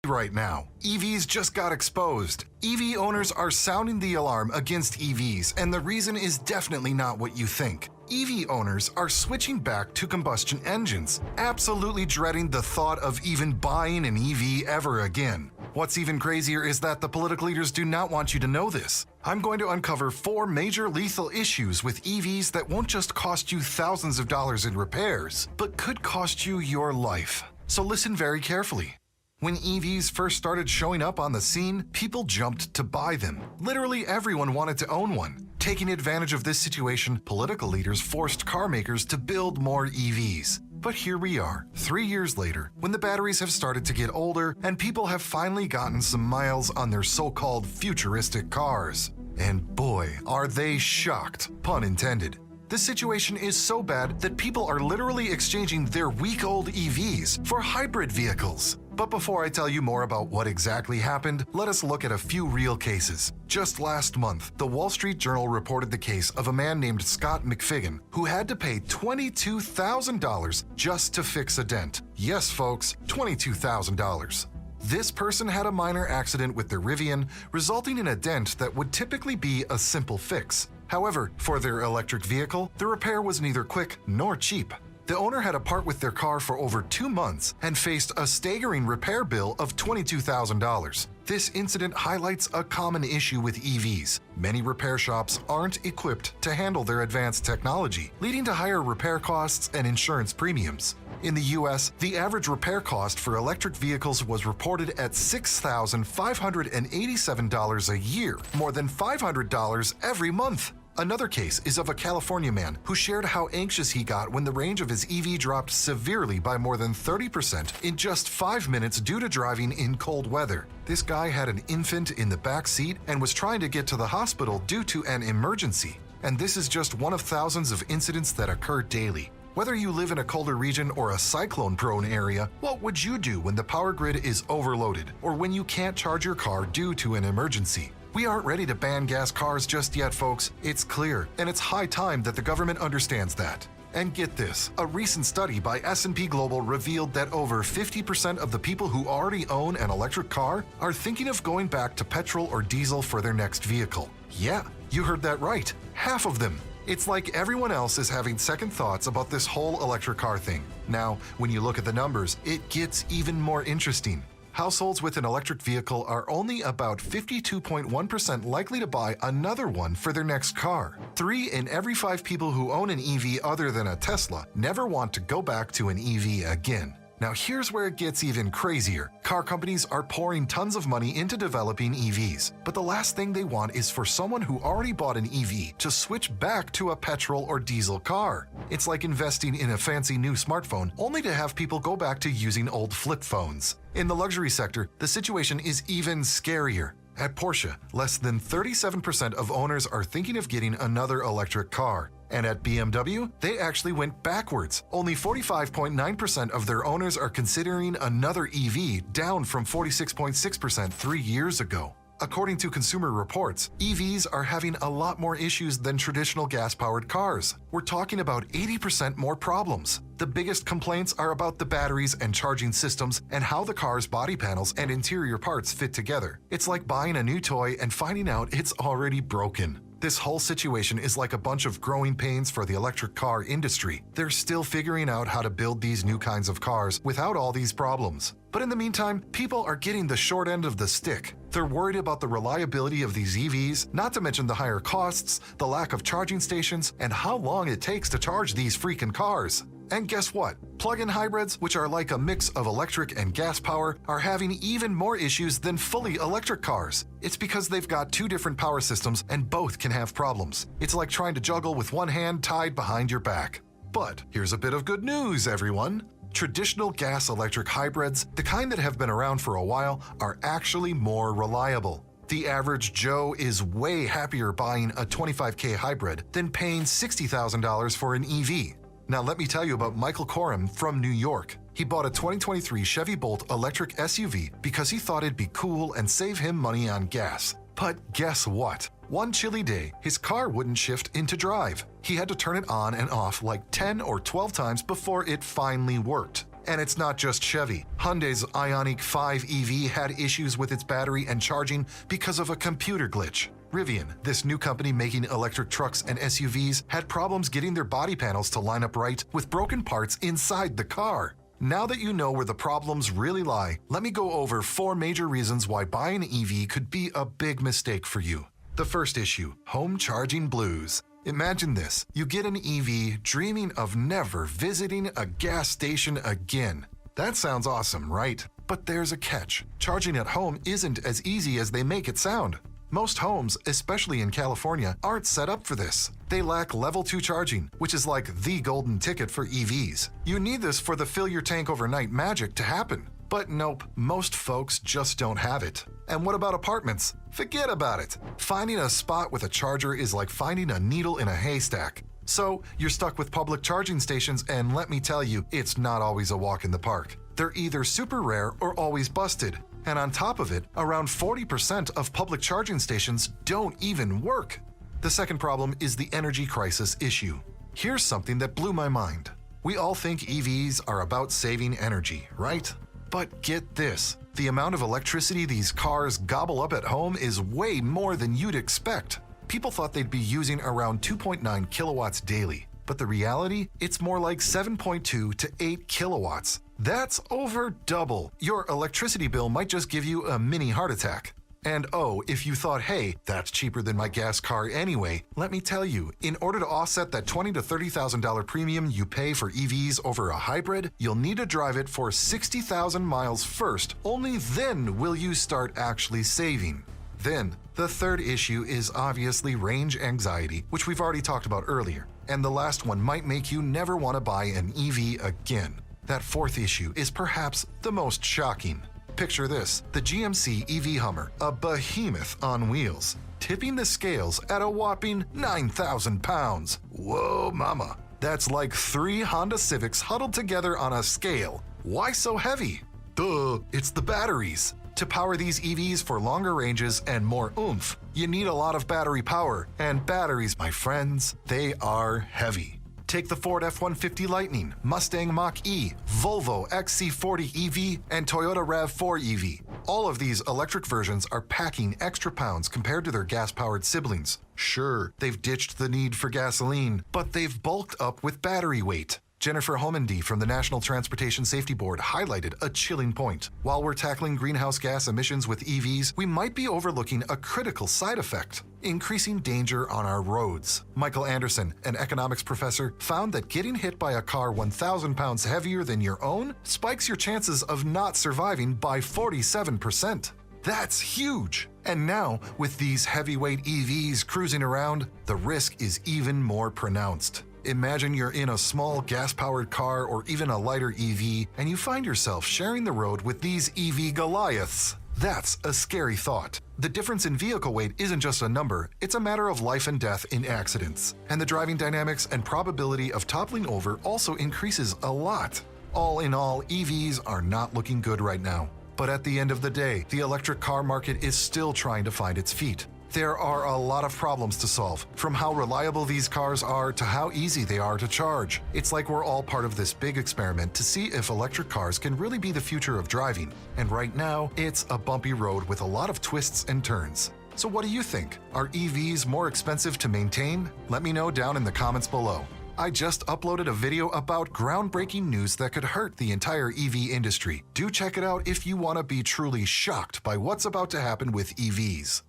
Right now, EVs just got exposed. EV owners are sounding the alarm against EVs, and the reason is definitely not what you think. EV owners are switching back to combustion engines, absolutely dreading the thought of even buying an EV ever again. What's even crazier is that the political leaders do not want you to know this. I'm going to uncover 4 major lethal issues with EVs that won't just cost you thousands of dollars in repairs, but could cost you your life. So listen very carefully. When EVs first started showing up on the scene, people jumped to buy them. Literally everyone wanted to own one. Taking advantage of this situation, political leaders forced car makers to build more EVs. But here we are, 3 years later, when the batteries have started to get older and people have finally gotten some miles on their so-called futuristic cars. And boy, are they shocked, pun intended. The situation is so bad that people are literally exchanging their week-old EVs for hybrid vehicles. But before I tell you more about what exactly happened, let us look at a few real cases. Just last month, the Wall Street Journal reported the case of a man named Scott McFiggin who had to pay $22,000 just to fix a dent. Yes, folks, $22,000. This person had a minor accident with their Rivian, resulting in a dent that would typically be a simple fix. However, for their electric vehicle, the repair was neither quick nor cheap. The owner had to part with their car for over 2 months and faced a staggering repair bill of $22,000. This incident highlights a common issue with EVs. Many repair shops aren't equipped to handle their advanced technology, leading to higher repair costs and insurance premiums. In the US, the average repair cost for electric vehicles was reported at $6,587 a year, more than $500 every month. Another case is of a California man who shared how anxious he got when the range of his EV dropped severely by more than 30% in just 5 minutes due to driving in cold weather. This guy had an infant in the back seat and was trying to get to the hospital due to an emergency. And this is just one of thousands of incidents that occur daily. Whether you live in a colder region or a cyclone-prone area, what would you do when the power grid is overloaded or when you can't charge your car due to an emergency? We aren't ready to ban gas cars just yet, folks. It's clear, and it's high time that the government understands that. And get this, a recent study by S&P Global revealed that over 50% of the people who already own an electric car are thinking of going back to petrol or diesel for their next vehicle. Yeah, you heard that right. Half of them. It's like everyone else is having second thoughts about this whole electric car thing. Now, when you look at the numbers, it gets even more interesting. Households with an electric vehicle are only about 52.1% likely to buy another one for their next car. 3 in every 5 people who own an EV other than a Tesla never want to go back to an EV again. Now here's where it gets even crazier. Car companies are pouring tons of money into developing EVs, but the last thing they want is for someone who already bought an EV to switch back to a petrol or diesel car. It's like investing in a fancy new smartphone only to have people go back to using old flip phones. In the luxury sector, the situation is even scarier. At Porsche, less than 37% of owners are thinking of getting another electric car. And at BMW, they actually went backwards. Only 45.9% of their owners are considering another EV, down from 46.6% 3 years ago. According to Consumer Reports, EVs are having a lot more issues than traditional gas-powered cars. We're talking about 80% more problems. The biggest complaints are about the batteries and charging systems and how the car's body panels and interior parts fit together. It's like buying a new toy and finding out it's already broken. This whole situation is like a bunch of growing pains for the electric car industry. They're still figuring out how to build these new kinds of cars without all these problems. But in the meantime, people are getting the short end of the stick. They're worried about the reliability of these EVs, not to mention the higher costs, the lack of charging stations, and how long it takes to charge these freaking cars. And guess what? Plug-in hybrids, which are like a mix of electric and gas power, are having even more issues than fully electric cars. It's because they've got two different power systems and both can have problems. It's like trying to juggle with one hand tied behind your back. But here's a bit of good news, everyone. Traditional gas-electric hybrids, the kind that have been around for a while, are actually more reliable. The average Joe is way happier buying a $25K hybrid than paying $60,000 for an EV. Now let me tell you about Michael Coram from New York. He bought a 2023 Chevy Bolt electric SUV because he thought it'd be cool and save him money on gas. But guess what? One chilly day, his car wouldn't shift into drive. He had to turn it on and off like 10 or 12 times before it finally worked. And it's not just Chevy. Hyundai's Ioniq 5 EV had issues with its battery and charging because of a computer glitch. Rivian, this new company making electric trucks and SUVs, had problems getting their body panels to line up right with broken parts inside the car. Now that you know where the problems really lie, let me go over 4 major reasons why buying an EV could be a big mistake for you. The first issue, home charging blues. Imagine this, you get an EV dreaming of never visiting a gas station again. That sounds awesome, right? But there's a catch. Charging at home isn't as easy as they make it sound. Most homes, especially in California, aren't set up for this. They lack level 2 charging, which is like the golden ticket for EVs. You need this for the fill your tank overnight magic to happen. But nope, most folks just don't have it. And what about apartments? Forget about it. Finding a spot with a charger is like finding a needle in a haystack. So you're stuck with public charging stations, and let me tell you, it's not always a walk in the park. They're either super rare or always busted. And on top of it, around 40% of public charging stations don't even work. The second problem is the energy crisis issue. Here's something that blew my mind. We all think EVs are about saving energy, right? But get this, the amount of electricity these cars gobble up at home is way more than you'd expect. People thought they'd be using around 2.9 kilowatts daily, but the reality, it's more like 7.2 to 8 kilowatts. That's over double. Your electricity bill might just give you a mini heart attack. And oh, if you thought, hey, that's cheaper than my gas car anyway, let me tell you, in order to offset that $20,000 to $30,000 premium you pay for EVs over a hybrid, you'll need to drive it for 60,000 miles first. Only then will you start actually saving. Then, the third issue is obviously range anxiety, which we've already talked about earlier. And the last one might make you never want to buy an EV again. That fourth issue is perhaps the most shocking. Picture this, the GMC EV Hummer, a behemoth on wheels, tipping the scales at a whopping 9,000 pounds. Whoa, mama. That's like 3 Honda Civics huddled together on a scale. Why so heavy? Duh, it's the batteries. To power these EVs for longer ranges and more oomph, you need a lot of battery power. And batteries, my friends, they are heavy. Take the Ford F-150 Lightning, Mustang Mach-E, Volvo XC40 EV, and Toyota RAV4 EV. All of these electric versions are packing extra pounds compared to their gas-powered siblings. Sure, they've ditched the need for gasoline, but they've bulked up with battery weight. Jennifer Homendy from the National Transportation Safety Board highlighted a chilling point. While we're tackling greenhouse gas emissions with EVs, we might be overlooking a critical side effect. increasing danger on our roads. Michael Anderson, an economics professor, found that getting hit by a car 1,000 pounds heavier than your own spikes your chances of not surviving by 47%. That's huge! And now, with these heavyweight EVs cruising around, the risk is even more pronounced. Imagine you're in a small gas-powered car or even a lighter EV, and you find yourself sharing the road with these EV Goliaths. That's a scary thought. The difference in vehicle weight isn't just a number, it's a matter of life and death in accidents. And the driving dynamics and probability of toppling over also increases a lot. All in all, EVs are not looking good right now. But at the end of the day, the electric car market is still trying to find its feet. There are a lot of problems to solve, from how reliable these cars are to how easy they are to charge. It's like we're all part of this big experiment to see if electric cars can really be the future of driving. And right now, it's a bumpy road with a lot of twists and turns. So what do you think? Are EVs more expensive to maintain? Let me know down in the comments below. I just uploaded a video about groundbreaking news that could hurt the entire EV industry. Do check it out if you want to be truly shocked by what's about to happen with EVs.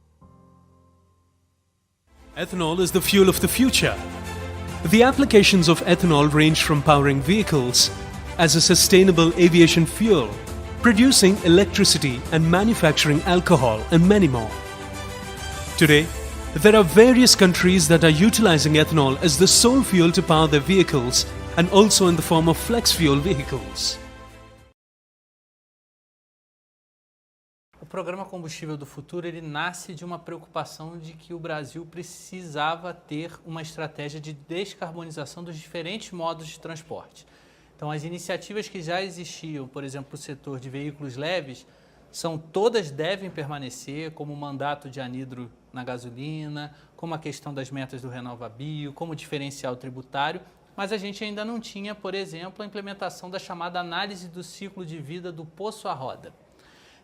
Ethanol is the fuel of the future. The applications of ethanol range from powering vehicles as a sustainable aviation fuel, producing electricity and manufacturing alcohol, and many more. Today, there are various countries that are utilizing ethanol as the sole fuel to power their vehicles, and also in the form of flex fuel vehicles. O programa Combustível do Futuro ele nasce de uma preocupação de que o Brasil precisava ter uma estratégia de descarbonização dos diferentes modos de transporte. Então, as iniciativas que já existiam, por exemplo, o setor de veículos leves, todas devem permanecer, como o mandato de anidro na gasolina, como a questão das metas do RenovaBio, como o diferencial tributário, mas a gente ainda não tinha, por exemplo, a implementação da chamada análise do ciclo de vida do poço à roda.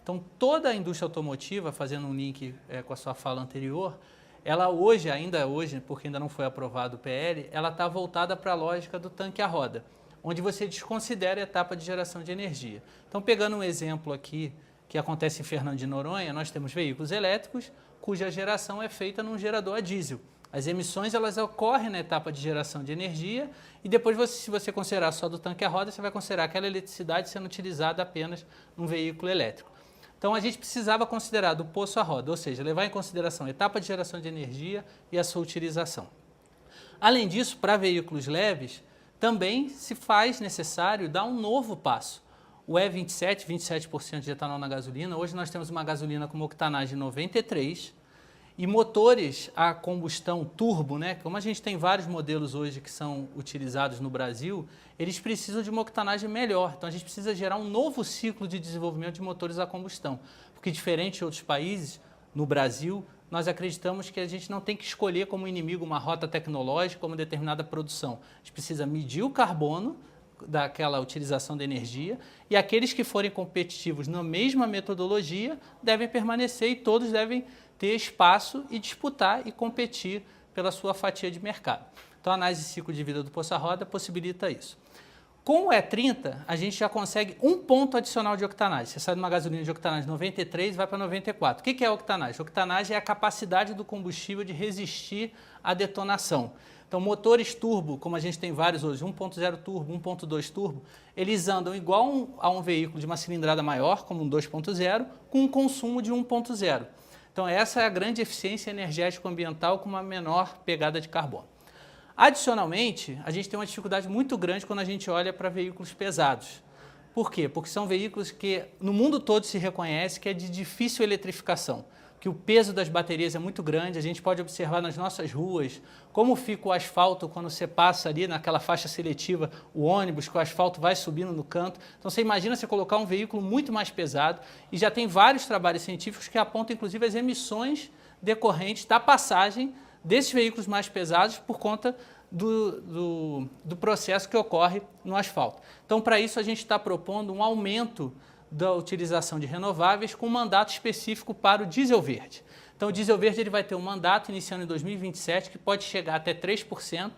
Então, toda a indústria automotiva, fazendo um link com a sua fala anterior, ela ainda hoje, porque ainda não foi aprovado o PL, ela está voltada para a lógica do tanque à roda, onde você desconsidera a etapa de geração de energia. Então, pegando um exemplo aqui, que acontece em Fernando de Noronha, nós temos veículos elétricos cuja geração é feita num gerador a diesel. As emissões elas ocorrem na etapa de geração de energia e depois, se você considerar só do tanque à roda, você vai considerar aquela eletricidade sendo utilizada apenas num veículo elétrico. Então, a gente precisava considerar do poço à roda, ou seja, levar em consideração a etapa de geração de energia e a sua utilização. Além disso, para veículos leves, também se faz necessário dar um novo passo. O E27, 27% de etanol na gasolina. Hoje nós temos uma gasolina com uma octanagem 93 e motores a combustão turbo, né? Como a gente tem vários modelos hoje que são utilizados no Brasil, eles precisam de uma octanagem melhor. Então a gente precisa gerar um novo ciclo de desenvolvimento de motores a combustão. Porque diferente de outros países, no Brasil, nós acreditamos que a gente não tem que escolher como inimigo uma rota tecnológica ou uma determinada produção. A gente precisa medir o carbono daquela utilização de energia e aqueles que forem competitivos na mesma metodologia devem permanecer e todos devem ter espaço e disputar e competir pela sua fatia de mercado. Então, a análise de ciclo de vida do poço à roda possibilita isso. Com o E30, a gente já consegue um ponto adicional de octanagem. Você sai de uma gasolina de octanagem 93 e vai para 94. O que é a octanagem? A octanagem é a capacidade do combustível de resistir à detonação. Então, motores turbo, como a gente tem vários hoje, 1.0 turbo, 1.2 turbo, eles andam igual a um veículo de uma cilindrada maior, como um 2.0, com um consumo de 1.0. Então, essa é a grande eficiência energética ambiental com uma menor pegada de carbono. Adicionalmente, a gente tem uma dificuldade muito grande quando a gente olha para veículos pesados. Por quê? Porque são veículos que no mundo todo se reconhece que é de difícil eletrificação, que o peso das baterias é muito grande. A gente pode observar nas nossas ruas como fica o asfalto quando você passa ali naquela faixa seletiva, o ônibus, que o asfalto vai subindo no canto. Então você imagina você colocar um veículo muito mais pesado e já tem vários trabalhos científicos que apontam inclusive as emissões decorrentes da passagem desses veículos mais pesados por conta do processo que ocorre no asfalto. Então, para isso, a gente está propondo um aumento da utilização de renováveis com um mandato específico para o diesel verde. Então, o diesel verde ele vai ter um mandato iniciando em 2027 que pode chegar até 3%,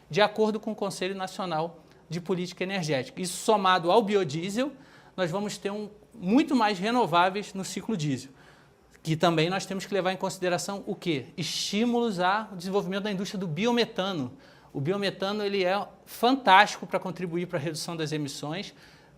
de acordo com o Conselho Nacional de Política Energética. Isso somado ao biodiesel, nós vamos ter muito mais renováveis no ciclo diesel. que também nós temos que levar em consideração o quê? Estímulos ao desenvolvimento da indústria do biometano. O biometano ele é fantástico para contribuir para a redução das emissões.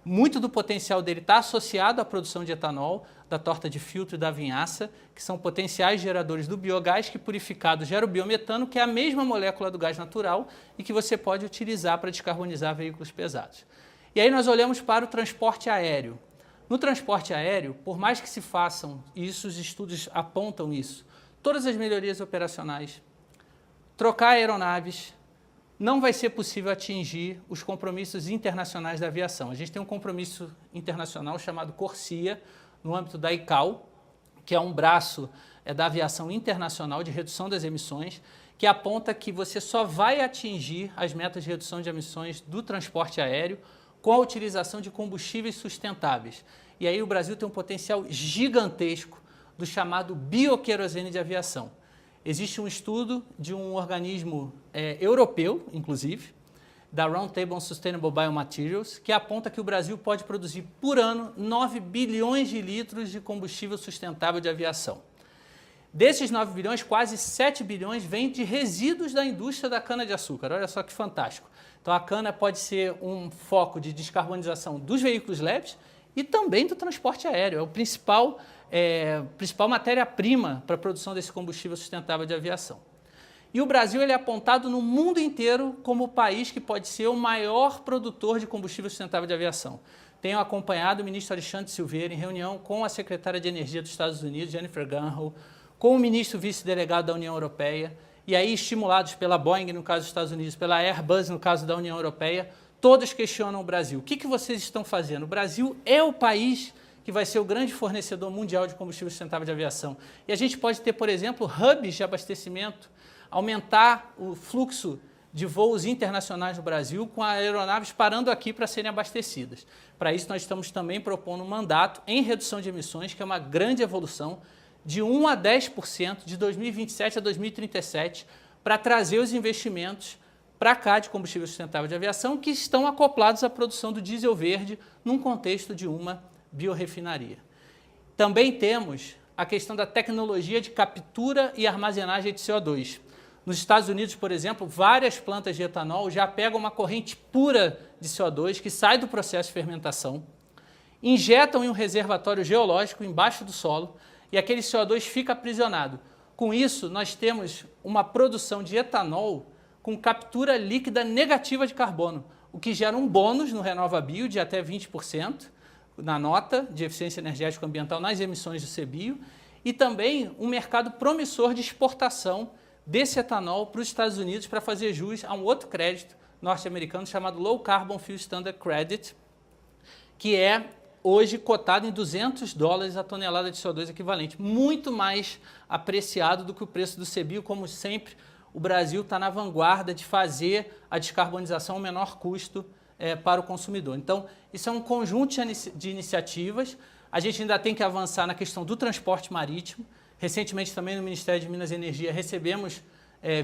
Muito do potencial dele está associado à produção de etanol, da torta de filtro e da vinhaça, que são potenciais geradores do biogás, que purificado gera o biometano, que é a mesma molécula do gás natural e que você pode utilizar para descarbonizar veículos pesados. E aí nós olhamos para o transporte aéreo. No transporte aéreo, por mais que se façam, e isso os estudos apontam isso, todas as melhorias operacionais, trocar aeronaves, não vai ser possível atingir os compromissos internacionais da aviação. A gente tem um compromisso internacional chamado CORSIA, no âmbito da ICAO, que é um braço da aviação internacional de redução das emissões, que aponta que você só vai atingir as metas de redução de emissões do transporte aéreo com a utilização de combustíveis sustentáveis. E aí o Brasil tem um potencial gigantesco do chamado bioquerosene de aviação. Existe um estudo de um organismo europeu, inclusive, da Roundtable on Sustainable Biomaterials, que aponta que o Brasil pode produzir por ano 9 bilhões de litros de combustível sustentável de aviação. Desses 9 bilhões, quase 7 bilhões vêm de resíduos da indústria da cana-de-açúcar. Olha só que fantástico. Então a cana pode ser um foco de descarbonização dos veículos leves e também do transporte aéreo. É o principal matéria-prima para a produção desse combustível sustentável de aviação. E o Brasil ele é apontado no mundo inteiro como o país que pode ser o maior produtor de combustível sustentável de aviação. Tenho acompanhado o ministro Alexandre Silveira em reunião com a secretária de Energia dos Estados Unidos, Jennifer Granholm, com o ministro vice-delegado da União Europeia, e aí estimulados pela Boeing, no caso dos Estados Unidos, pela Airbus, no caso da União Europeia, todos questionam o Brasil. O que vocês estão fazendo? O Brasil é o país que vai ser o grande fornecedor mundial de combustível sustentável de aviação. E a gente pode ter, por exemplo, hubs de abastecimento, aumentar o fluxo de voos internacionais no Brasil, com aeronaves parando aqui para serem abastecidas. Para isso, nós estamos também propondo um mandato em redução de emissões, que é uma grande evolução, de 1 a 10% de 2027 a 2037, para trazer os investimentos para cá de combustível sustentável de aviação, que estão acoplados à produção do diesel verde num contexto de uma biorefinaria. Também temos a questão da tecnologia de captura e armazenagem de CO2. Nos Estados Unidos, por exemplo, várias plantas de etanol já pegam uma corrente pura de CO2 que sai do processo de fermentação, injetam em um reservatório geológico embaixo do solo e aquele CO2 fica aprisionado. Com isso, nós temos uma produção de etanol com captura líquida negativa de carbono, o que gera um bônus no RenovaBio de até 20%, na nota de eficiência energética ambiental nas emissões do CBio, e também um mercado promissor de exportação desse etanol para os Estados Unidos para fazer jus a um outro crédito norte-americano chamado Low Carbon Fuel Standard Credit, que é hoje cotado em $200 a tonelada de CO2 equivalente, muito mais apreciado do que o preço do CBio. Como sempre, o Brasil está na vanguarda de fazer a descarbonização ao menor custo para o consumidor. Então, isso é um conjunto de iniciativas. A gente ainda tem que avançar na questão do transporte marítimo. Recentemente, também no Ministério de Minas e Energia, recebemos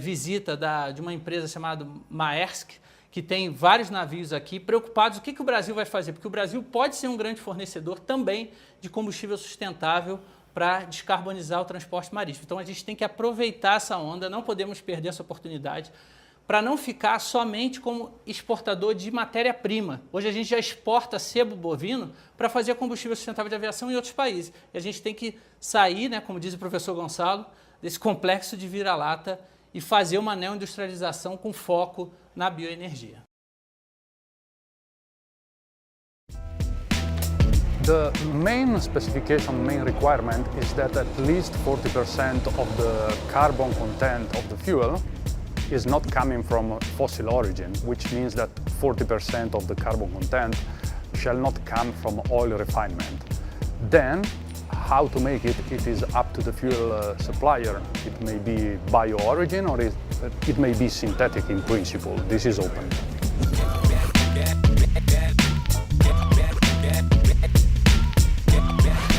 visita de uma empresa chamada Maersk, que tem vários navios aqui, preocupados o que o Brasil vai fazer, porque o Brasil pode ser um grande fornecedor também de combustível sustentável para descarbonizar o transporte marítimo. Então, a gente tem que aproveitar essa onda, não podemos perder essa oportunidade, para não ficar somente como exportador de matéria-prima. Hoje a gente já exporta sebo bovino para fazer combustível sustentável de aviação em outros países. E a gente tem que sair, como diz o professor Gonçalo, desse complexo de vira-lata e fazer uma neoindustrialização com foco na bioenergia. The main specification, main requirement is that at least 40% of the carbon content of the fuel is not coming from fossil origin, which means that 40% of the carbon content shall not come from oil refinement. Then, how to make it, it is up to the fuel supplier. It may be bio-origin or it may be synthetic in principle. This is open.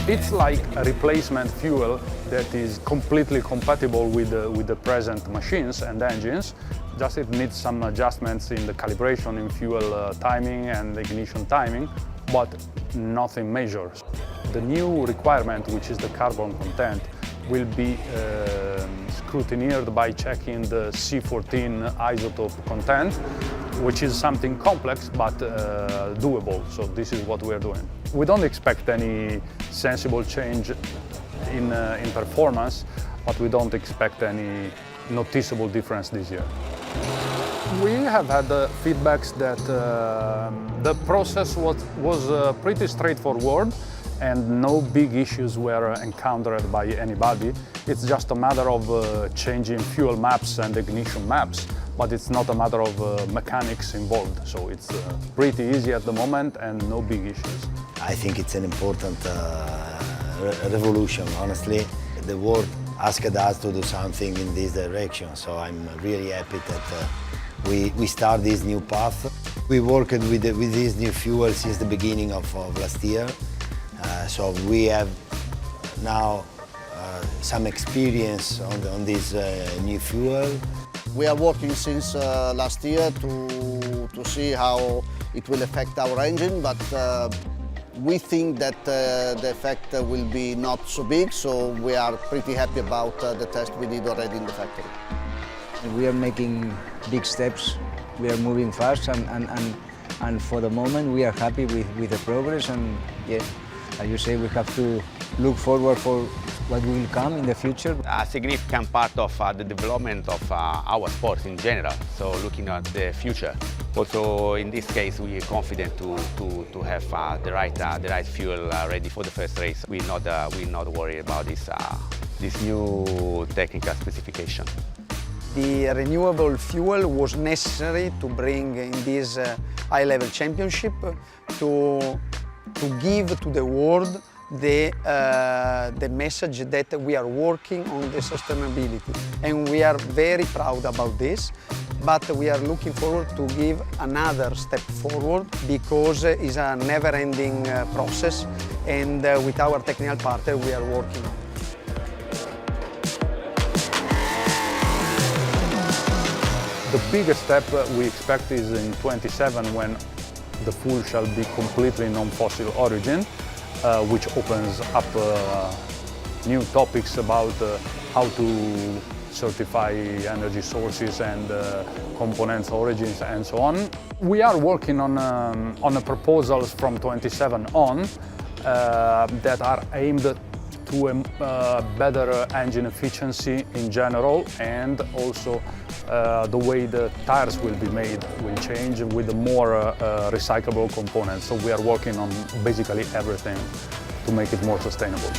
It's like a replacement fuel that is completely compatible with the present machines and engines. Just it needs some adjustments in the calibration in fuel timing and ignition timing. but nothing major. The new requirement, which is the carbon content, will be scrutinized by checking the C14 isotope content, which is something complex but doable. So this is what we're doing. We don't expect any sensible change in performance, but we don't expect any noticeable difference this year. We have had feedbacks that the process was pretty straightforward and no big issues were encountered by anybody. It's just a matter of changing fuel maps and ignition maps, but it's not a matter of mechanics involved. So it's pretty easy at the moment and no big issues. I think it's an important revolution, honestly. The world asked us to do something in this direction, so I'm really happy that we start this new path. We worked with this new fuel since the beginning of last year. So we have now some experience on this new fuel. We are working since last year to see how it will affect our engine, but we think that the effect will be not so big, so we are pretty happy about the test we did already in the factory. We are making big steps, we are moving fast, and for the moment we are happy with the progress, and yeah, as you say, we have to look forward for what will come in the future. A significant part of the development of our sports in general, so looking at the future. Also, in this case, we are confident to have the right fuel ready for the first race. We're not worried about this new technical specification. The renewable fuel was necessary to bring in this high-level championship to give to the world the message that we are working on the sustainability, and we are very proud about this, but we are looking forward to give another step forward because it's a never-ending process, and with our technical partner we are working on it. The biggest step we expect is in 27 when the fuel shall be completely non-fossil origin, which opens up new topics about how to certify energy sources and components origins and so on. We are working on proposals from 27 on that are aimed to better engine efficiency in general, and also the way the tires will be made will change with more recyclable components. So we are working on basically everything to make it more sustainable.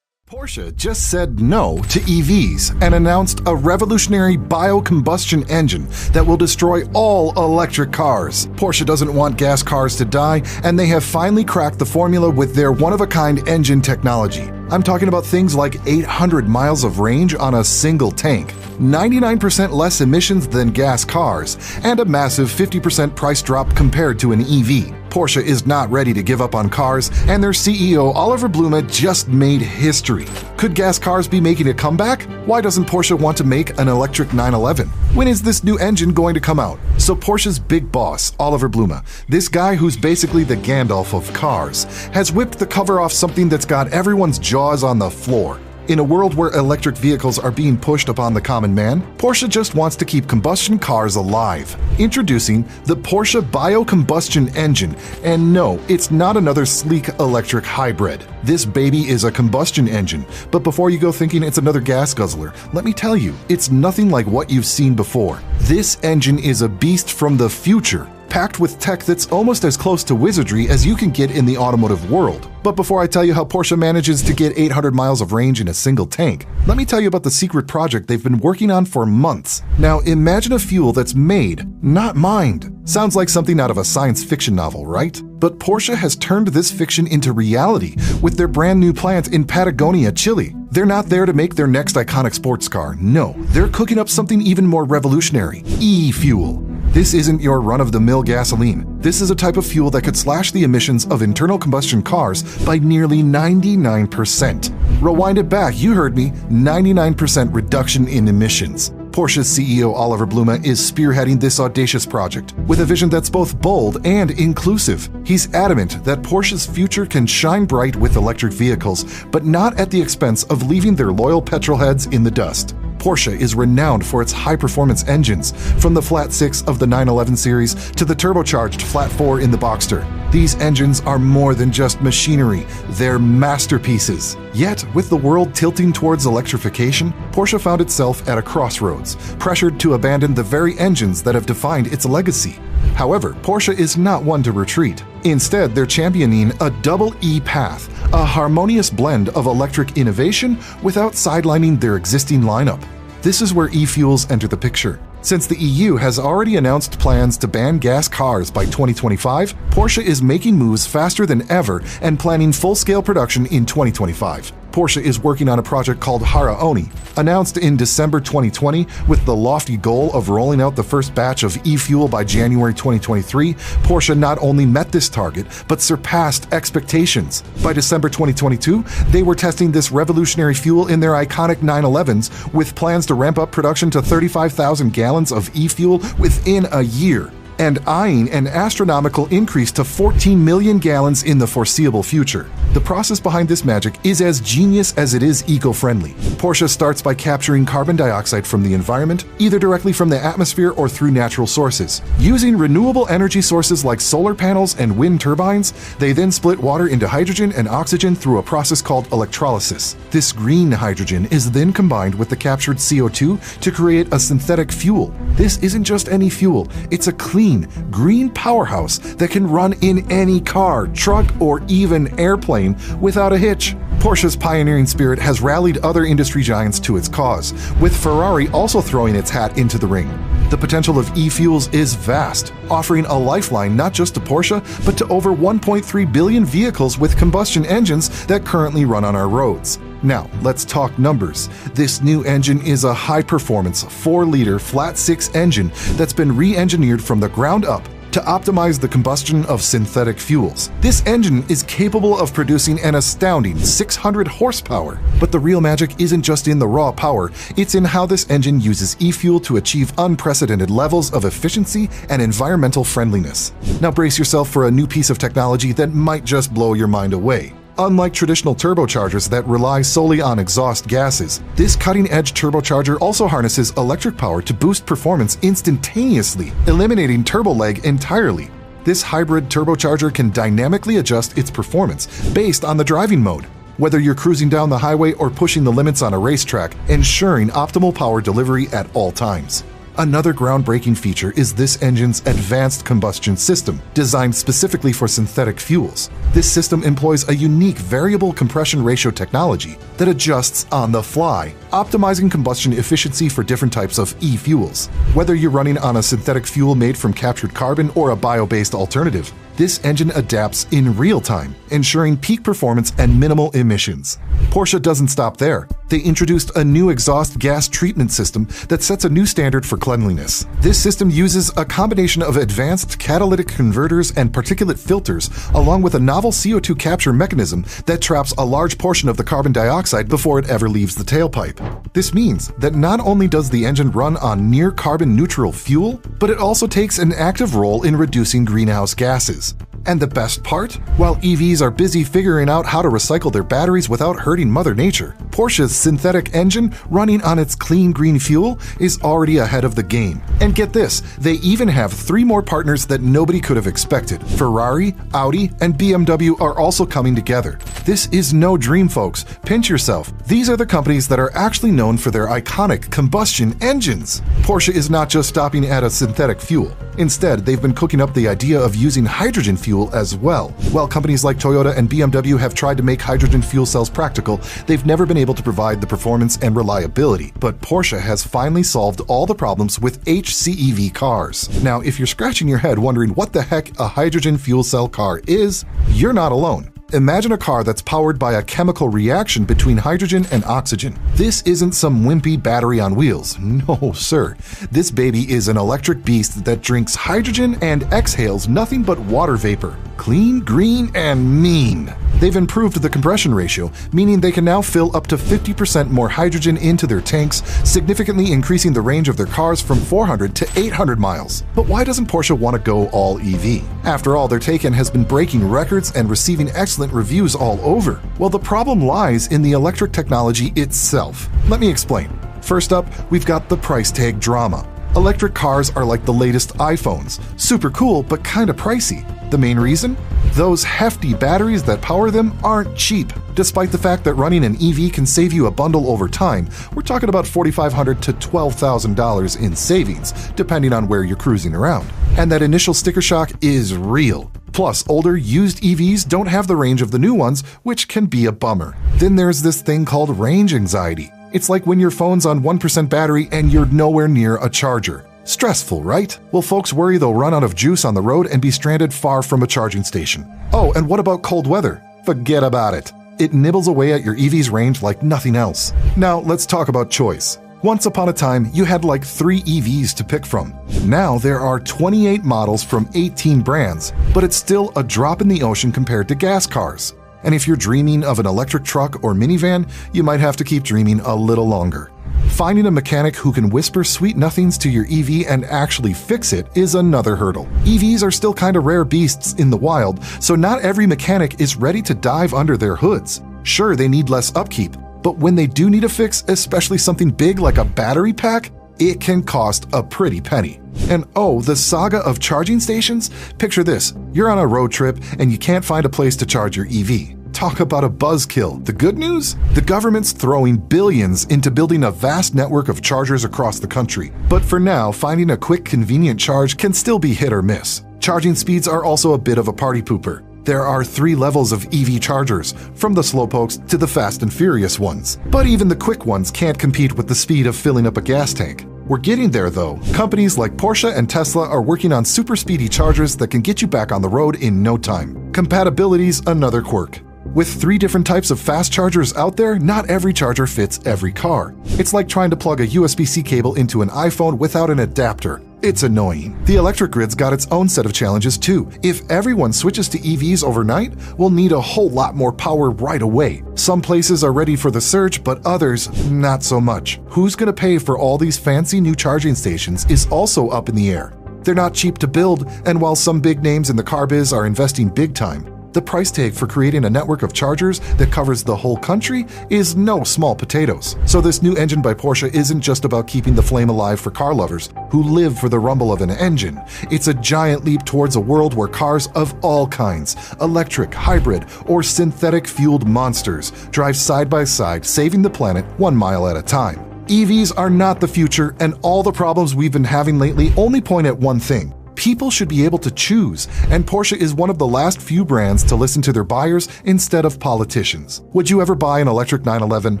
Porsche just said no to EVs and announced a revolutionary bio-combustion engine that will destroy all electric cars. Porsche doesn't want gas cars to die, and they have finally cracked the formula with their one-of-a-kind engine technology. I'm talking about things like 800 miles of range on a single tank, 99% less emissions than gas cars, and a massive 50% price drop compared to an EV. Porsche is not ready to give up on cars, and their CEO Oliver Blume just made history. Could gas cars be making a comeback? Why doesn't Porsche want to make an electric 911? When is this new engine going to come out? So Porsche's big boss, Oliver Blume, this guy who's basically the Gandalf of cars, has whipped the cover off something that's got everyone's jaws on the floor. In a world where electric vehicles are being pushed upon the common man, Porsche just wants to keep combustion cars alive. Introducing the Porsche Bio-Combustion engine. And no, it's not another sleek electric hybrid. This baby is a combustion engine. But before you go thinking it's another gas guzzler, let me tell you, it's nothing like what you've seen before. This engine is a beast from the future, packed with tech that's almost as close to wizardry as you can get in the automotive world. But before I tell you how Porsche manages to get 800 miles of range in a single tank, let me tell you about the secret project they've been working on for months. Now imagine a fuel that's made, not mined. Sounds like something out of a science fiction novel, right? But Porsche has turned this fiction into reality with their brand new plant in Patagonia, Chile. They're not there to make their next iconic sports car. No, they're cooking up something even more revolutionary, e-fuel. This isn't your run-of-the-mill gasoline. This is a type of fuel that could slash the emissions of internal combustion cars by nearly 99%. Rewind it back, you heard me, 99% reduction in emissions. Porsche's CEO Oliver Blume is spearheading this audacious project with a vision that's both bold and inclusive. He's adamant that Porsche's future can shine bright with electric vehicles, but not at the expense of leaving their loyal petrolheads in the dust. Porsche is renowned for its high-performance engines, from the Flat 6 of the 911 series to the turbocharged Flat 4 in the Boxster. These engines are more than just machinery, they're masterpieces. Yet, with the world tilting towards electrification, Porsche found itself at a crossroads, pressured to abandon the very engines that have defined its legacy. However, Porsche is not one to retreat. Instead, they're championing a double E path, a harmonious blend of electric innovation without sidelining their existing lineup. This is where e-fuels enter the picture. Since the EU has already announced plans to ban gas cars by 2025, Porsche is making moves faster than ever and planning full-scale production in 2025. Porsche is working on a project called Hara-Oni, announced in December 2020 with the lofty goal of rolling out the first batch of e-fuel by January 2023. Porsche not only met this target, but surpassed expectations. By December 2022, they were testing this revolutionary fuel in their iconic 911s, with plans to ramp up production to 35,000 gallons of e-fuel within a year, and eyeing an astronomical increase to 14 million gallons in the foreseeable future. The process behind this magic is as genius as it is eco-friendly. Porsche starts by capturing carbon dioxide from the environment, either directly from the atmosphere or through natural sources. Using renewable energy sources like solar panels and wind turbines, they then split water into hydrogen and oxygen through a process called electrolysis. This green hydrogen is then combined with the captured CO2 to create a synthetic fuel. This isn't just any fuel, it's a clean, green powerhouse that can run in any car, truck, or even airplane without a hitch. Porsche's pioneering spirit has rallied other industry giants to its cause, with Ferrari also throwing its hat into the ring. The potential of e-fuels is vast, offering a lifeline not just to Porsche, but to over 1.3 billion vehicles with combustion engines that currently run on our roads. Now, let's talk numbers. This new engine is a high-performance 4-liter flat 6 engine that's been re-engineered from the ground up to optimize the combustion of synthetic fuels. This engine is capable of producing an astounding 600 horsepower. But the real magic isn't just in the raw power, it's in how this engine uses e-fuel to achieve unprecedented levels of efficiency and environmental friendliness. Now brace yourself for a new piece of technology that might just blow your mind away. Unlike traditional turbochargers that rely solely on exhaust gases, this cutting-edge turbocharger also harnesses electric power to boost performance instantaneously, eliminating turbo lag entirely. This hybrid turbocharger can dynamically adjust its performance based on the driving mode, whether you're cruising down the highway or pushing the limits on a racetrack, ensuring optimal power delivery at all times. Another groundbreaking feature is this engine's advanced combustion system, designed specifically for synthetic fuels. This system employs a unique variable compression ratio technology that adjusts on the fly, optimizing combustion efficiency for different types of e-fuels. Whether you're running on a synthetic fuel made from captured carbon or a bio-based alternative, this engine adapts in real time, ensuring peak performance and minimal emissions. Porsche doesn't stop there. They introduced a new exhaust gas treatment system that sets a new standard for cleanliness. This system uses a combination of advanced catalytic converters and particulate filters, along with a novel CO2 capture mechanism that traps a large portion of the carbon dioxide before it ever leaves the tailpipe. This means that not only does the engine run on near carbon neutral fuel, but it also takes an active role in reducing greenhouse gases. And the best part? While EVs are busy figuring out how to recycle their batteries without hurting Mother Nature, Porsche's synthetic engine running on its clean green fuel is already ahead of the game. And get this, they even have 3 more partners that nobody could have expected. Ferrari, Audi, and BMW are also coming together. This is no dream, folks. Pinch yourself. These are the companies that are actually known for their iconic combustion engines. Porsche is not just stopping at a synthetic fuel. Instead, they've been cooking up the idea of using hydrogen fuel as well. While companies like Toyota and BMW have tried to make hydrogen fuel cells practical, they've never been able to provide the performance and reliability. But Porsche has finally solved all the problems with HCEV cars. Now, if you're scratching your head wondering what the heck a hydrogen fuel cell car is, you're not alone. Imagine a car that's powered by a chemical reaction between hydrogen and oxygen. This isn't some wimpy battery on wheels. No, sir. This baby is an electric beast that drinks hydrogen and exhales nothing but water vapor. Clean, green, and mean. They've improved the compression ratio, meaning they can now fill up to 50% more hydrogen into their tanks, significantly increasing the range of their cars from 400 to 800 miles. But why doesn't Porsche want to go all EV? After all, their Taycan has been breaking records and receiving excellent reviews all over. Well, the problem lies in the electric technology itself. Let me explain. First up, we've got the price tag drama. Electric cars are like the latest iPhones. Super cool, but kinda pricey. The main reason? Those hefty batteries that power them aren't cheap. Despite the fact that running an EV can save you a bundle over time, we're talking about $4,500 to $12,000 in savings, depending on where you're cruising around. And that initial sticker shock is real. Plus, older, used EVs don't have the range of the new ones, which can be a bummer. Then there's this thing called range anxiety. It's like when your phone's on 1% battery and you're nowhere near a charger. Stressful, right? Well, folks worry they'll run out of juice on the road and be stranded far from a charging station. Oh, and what about cold weather? Forget about it. It nibbles away at your EV's range like nothing else. Now, let's talk about choice. Once upon a time, you had like 3 EVs to pick from. Now there are 28 models from 18 brands, but it's still a drop in the ocean compared to gas cars. And if you're dreaming of an electric truck or minivan, you might have to keep dreaming a little longer. Finding a mechanic who can whisper sweet nothings to your EV and actually fix it is another hurdle. EVs are still kind of rare beasts in the wild, so not every mechanic is ready to dive under their hoods. Sure, they need less upkeep, but when they do need a fix, especially something big like a battery pack, it can cost a pretty penny. And oh, the saga of charging stations? Picture this, you're on a road trip and you can't find a place to charge your EV. Talk about a buzzkill. The good news? The government's throwing billions into building a vast network of chargers across the country. But for now, finding a quick, convenient charge can still be hit or miss. Charging speeds are also a bit of a party pooper. There are 3 levels of EV chargers, from the slowpokes to the fast and furious ones. But even the quick ones can't compete with the speed of filling up a gas tank. We're getting there though. Companies like Porsche and Tesla are working on super speedy chargers that can get you back on the road in no time. Compatibility's another quirk. With 3 different types of fast chargers out there, not every charger fits every car. It's like trying to plug a USB-C cable into an iPhone without an adapter. It's annoying. The electric grid's got its own set of challenges too. If everyone switches to EVs overnight, we'll need a whole lot more power right away. Some places are ready for the surge, but others, not so much. Who's gonna pay for all these fancy new charging stations is also up in the air. They're not cheap to build, and while some big names in the car biz are investing big time, the price tag for creating a network of chargers that covers the whole country is no small potatoes. So this new engine by Porsche isn't just about keeping the flame alive for car lovers who live for the rumble of an engine. It's a giant leap towards a world where cars of all kinds, electric, hybrid, or synthetic fueled monsters, drive side by side, saving the planet 1 mile at a time. EVs are not the future, and all the problems we've been having lately only point at one thing. People should be able to choose, and Porsche is one of the last few brands to listen to their buyers instead of politicians. Would you ever buy an electric 911?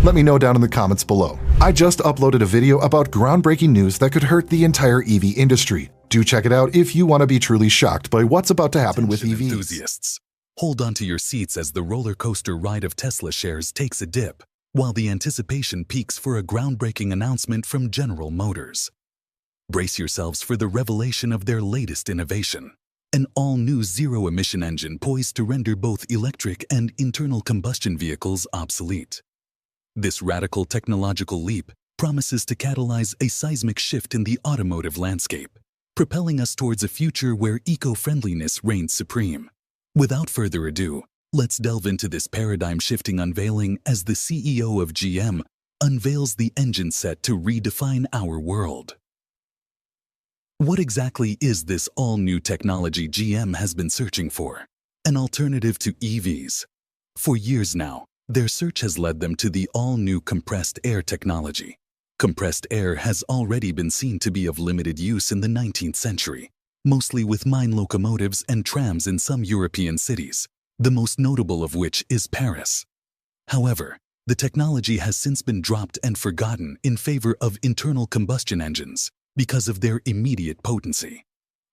Let me know down in the comments below. I just uploaded a video about groundbreaking news that could hurt the entire EV industry. Do check it out if you want to be truly shocked by what's about to happen with EVs. Enthusiasts, hold on to your seats as the roller coaster ride of Tesla shares takes a dip, while the anticipation peaks for a groundbreaking announcement from General Motors. Brace yourselves for the revelation of their latest innovation, an all-new zero-emission engine poised to render both electric and internal combustion vehicles obsolete. This radical technological leap promises to catalyze a seismic shift in the automotive landscape, propelling us towards a future where eco-friendliness reigns supreme. Without further ado, let's delve into this paradigm-shifting unveiling as the CEO of GM unveils the engine set to redefine our world. What exactly is this all-new technology GM has been searching for? An alternative to EVs. For years now, their search has led them to the all-new compressed air technology. Compressed air has already been seen to be of limited use in the 19th century, mostly with mine locomotives and trams in some European cities, the most notable of which is Paris. However, the technology has since been dropped and forgotten in favor of internal combustion engines, because of their immediate potency.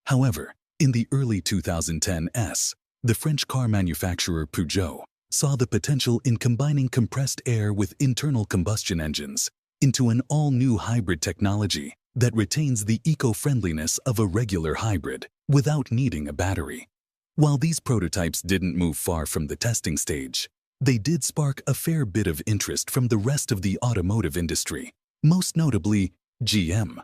However, in the early 2010s, the French car manufacturer Peugeot saw the potential in combining compressed air with internal combustion engines into an all-new hybrid technology that retains the eco-friendliness of a regular hybrid without needing a battery. While these prototypes didn't move far from the testing stage, they did spark a fair bit of interest from the rest of the automotive industry, most notably GM.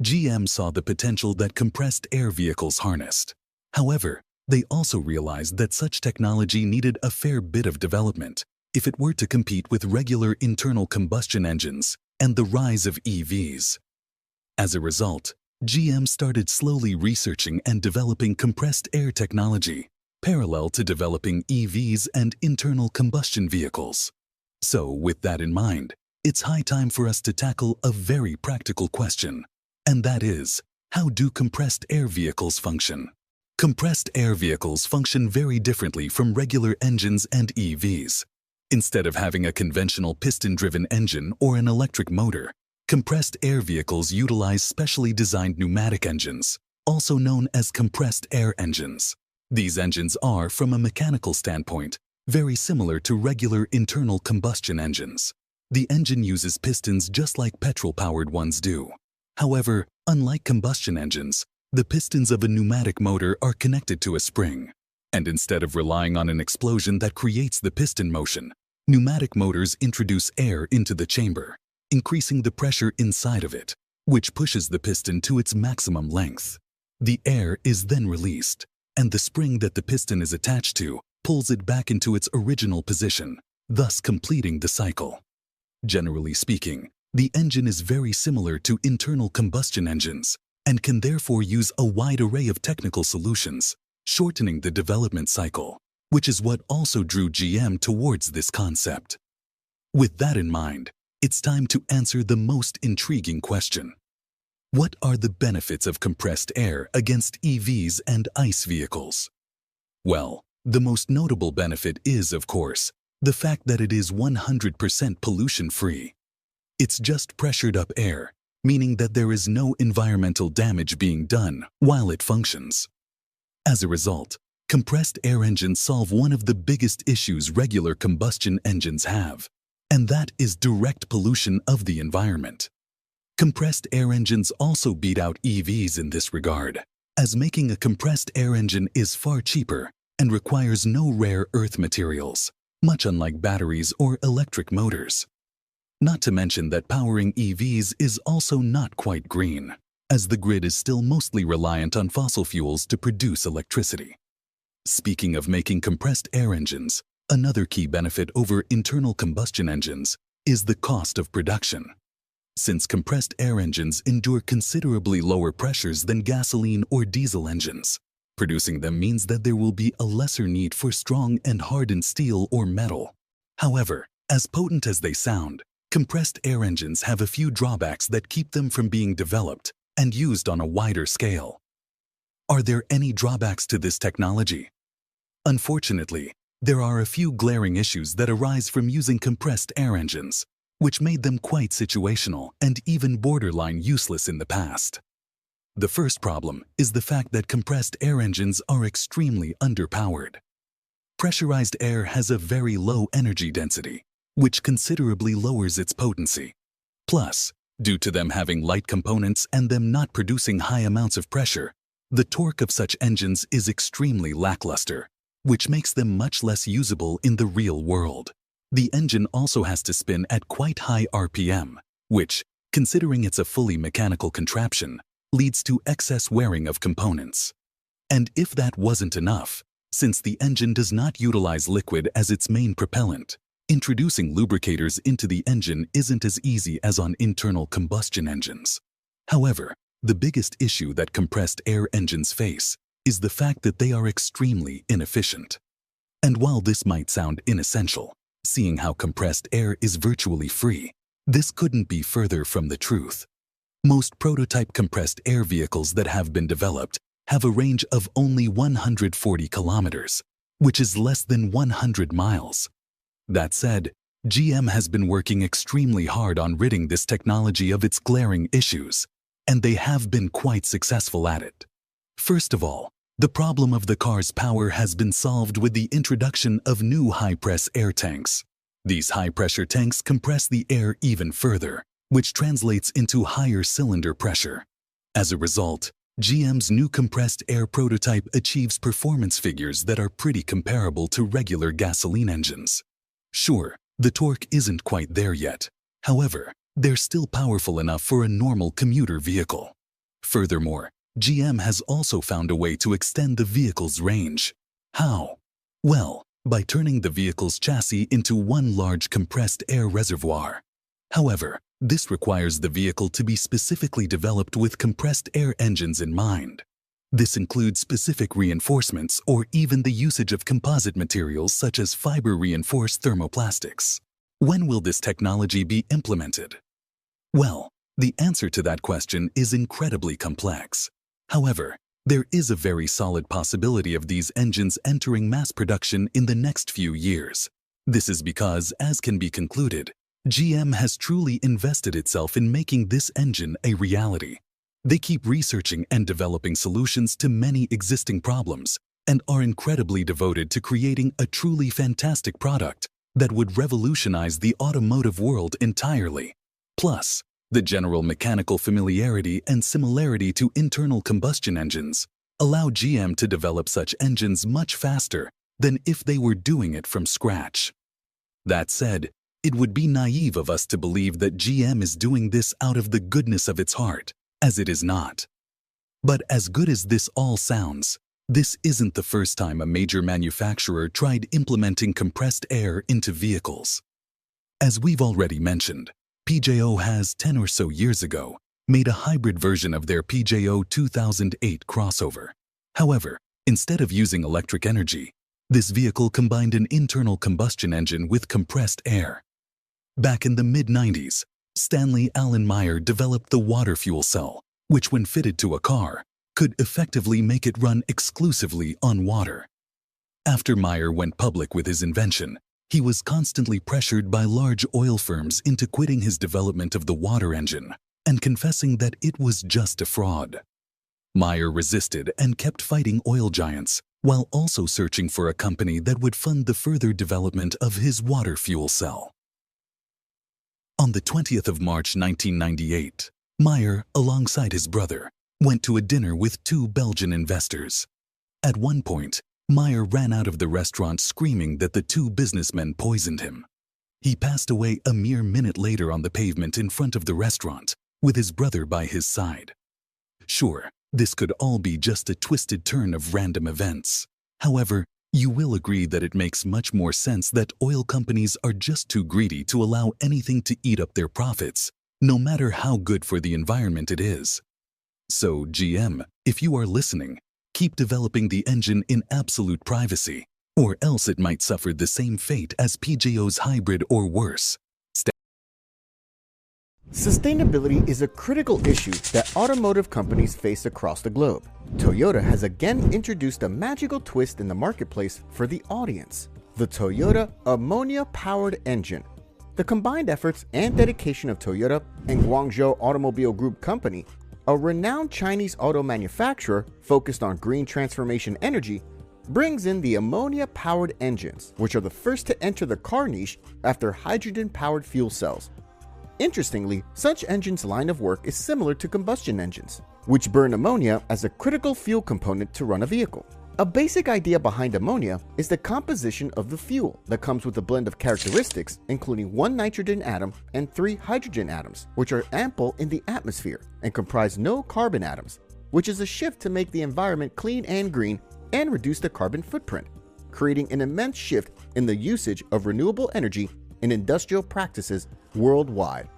GM saw the potential that compressed air vehicles harnessed. However, they also realized that such technology needed a fair bit of development if it were to compete with regular internal combustion engines and the rise of EVs. As a result, GM started slowly researching and developing compressed air technology, parallel to developing EVs and internal combustion vehicles. So, with that in mind, it's high time for us to tackle a very practical question, and that is, how do compressed air vehicles function? Compressed air vehicles function very differently from regular engines and EVs. Instead of having a conventional piston-driven engine or an electric motor, compressed air vehicles utilize specially designed pneumatic engines, also known as compressed air engines. These engines are, from a mechanical standpoint, very similar to regular internal combustion engines. The engine uses pistons just like petrol-powered ones do. However, unlike combustion engines, the pistons of a pneumatic motor are connected to a spring. And instead of relying on an explosion that creates the piston motion, pneumatic motors introduce air into the chamber, increasing the pressure inside of it, which pushes the piston to its maximum length. The air is then released, and the spring that the piston is attached to pulls it back into its original position, thus completing the cycle. Generally speaking, the engine is very similar to internal combustion engines and can therefore use a wide array of technical solutions, shortening the development cycle, which is what also drew GM towards this concept. With that in mind, it's time to answer the most intriguing question. What are the benefits of compressed air against EVs and ICE vehicles? Well, the most notable benefit is, of course, the fact that it is 100% pollution-free. It's just pressured-up air, meaning that there is no environmental damage being done while it functions. As a result, compressed air engines solve one of the biggest issues regular combustion engines have, and that is direct pollution of the environment. Compressed air engines also beat out EVs in this regard, as making a compressed air engine is far cheaper and requires no rare earth materials, much unlike batteries or electric motors. Not to mention that powering EVs is also not quite green, as the grid is still mostly reliant on fossil fuels to produce electricity. Speaking of making compressed air engines, another key benefit over internal combustion engines is the cost of production. Since compressed air engines endure considerably lower pressures than gasoline or diesel engines, producing them means that there will be a lesser need for strong and hardened steel or metal. However, as potent as they sound, compressed air engines have a few drawbacks that keep them from being developed and used on a wider scale. Are there any drawbacks to this technology? Unfortunately, there are a few glaring issues that arise from using compressed air engines, which made them quite situational and even borderline useless in the past. The first problem is the fact that compressed air engines are extremely underpowered. Pressurized air has a very low energy density, which considerably lowers its potency. Plus, due to them having light components and them not producing high amounts of pressure, the torque of such engines is extremely lackluster, which makes them much less usable in the real world. The engine also has to spin at quite high RPM, which, considering it's a fully mechanical contraption, leads to excess wearing of components. And if that wasn't enough, since the engine does not utilize liquid as its main propellant, introducing lubricators into the engine isn't as easy as on internal combustion engines. However, the biggest issue that compressed air engines face is the fact that they are extremely inefficient. And while this might sound inessential, seeing how compressed air is virtually free, this couldn't be further from the truth. Most prototype compressed air vehicles that have been developed have a range of only 140 kilometers, which is less than 100 miles. That said, GM has been working extremely hard on ridding this technology of its glaring issues, and they have been quite successful at it. First of all, The problem of the car's power has been solved with the introduction of new high-press air tanks. These high-pressure tanks compress the air even further, which translates into higher cylinder pressure. As a result, GM's new compressed air prototype achieves performance figures that are pretty comparable to regular gasoline engines. Sure, the torque isn't quite there yet. However, they're still powerful enough for a normal commuter vehicle. Furthermore, GM has also found a way to extend the vehicle's range. How? Well, by turning the vehicle's chassis into one large compressed air reservoir. However, this requires the vehicle to be specifically developed with compressed air engines in mind. This includes specific reinforcements or even the usage of composite materials such as fiber-reinforced thermoplastics. When will this technology be implemented? Well, the answer to that question is incredibly complex. However, there is a very solid possibility of these engines entering mass production in the next few years. This is because, as can be concluded, GM has truly invested itself in making this engine a reality. They keep researching and developing solutions to many existing problems and are incredibly devoted to creating a truly fantastic product that would revolutionize the automotive world entirely. Plus, the general mechanical familiarity and similarity to internal combustion engines allow GM to develop such engines much faster than if they were doing it from scratch. That said, it would be naive of us to believe that GM is doing this out of the goodness of its heart, as it is not. But as good as this all sounds, this isn't the first time a major manufacturer tried implementing compressed air into vehicles. As we've already mentioned, PJO has 10 or so years ago made a hybrid version of their PJO 2008 crossover. However, instead of using electric energy, this vehicle combined an internal combustion engine with compressed air. Back in the mid-90s, Stanley Allen Meyer developed the water fuel cell, which when fitted to a car, could effectively make it run exclusively on water. After Meyer went public with his invention, he was constantly pressured by large oil firms into quitting his development of the water engine and confessing that it was just a fraud. Meyer resisted and kept fighting oil giants while also searching for a company that would fund the further development of his water fuel cell. On the 20th of March 1998, Meyer, alongside his brother, went to a dinner with two Belgian investors. At one point, Meyer ran out of the restaurant screaming that the two businessmen poisoned him. He passed away a mere minute later on the pavement in front of the restaurant, with his brother by his side. Sure, this could all be just a twisted turn of random events. However, you will agree that it makes much more sense that oil companies are just too greedy to allow anything to eat up their profits, no matter how good for the environment it is. So, GM, if you are listening, keep developing the engine in absolute privacy, or else it might suffer the same fate as PJO's hybrid or worse. Sustainability is a critical issue that automotive companies face across the globe. Toyota has again introduced a magical twist in the marketplace for the audience: the Toyota ammonia-powered engine. The combined efforts and dedication of Toyota and Guangzhou Automobile Group Company, a renowned Chinese auto manufacturer focused on green transformation energy, brings in the ammonia-powered engines, which are the first to enter the car niche after hydrogen-powered fuel cells. Interestingly, such engines' line of work is similar to combustion engines, which burn ammonia as a critical fuel component to run a vehicle. A basic idea behind ammonia is the composition of the fuel that comes with a blend of characteristics including 1 nitrogen atom and 3 hydrogen atoms, which are ample in the atmosphere and comprise no carbon atoms, which is a shift to make the environment clean and green and reduce the carbon footprint, creating an immense shift in the usage of renewable energy in industrial practices worldwide.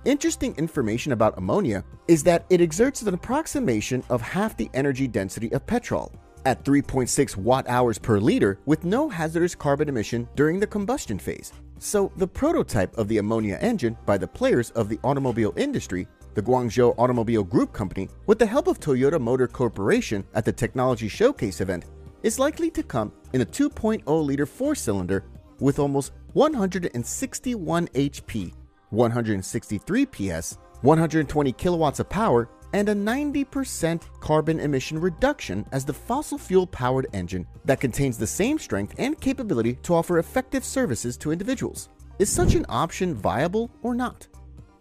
Interesting information about ammonia is that it exerts an approximation of half the energy density of petrol, at 3.6 watt-hours per liter with no hazardous carbon emission during the combustion phase. So the prototype of the ammonia engine by the players of the automobile industry, the Guangzhou Automobile Group Company, with the help of Toyota Motor Corporation at the Technology Showcase event, is likely to come in a 2.0-liter 4-cylinder with almost 161 HP, 163 PS, 120 kilowatts of power, and a 90% carbon emission reduction as the fossil fuel-powered engine that contains the same strength and capability to offer effective services to individuals. Is such an option viable or not?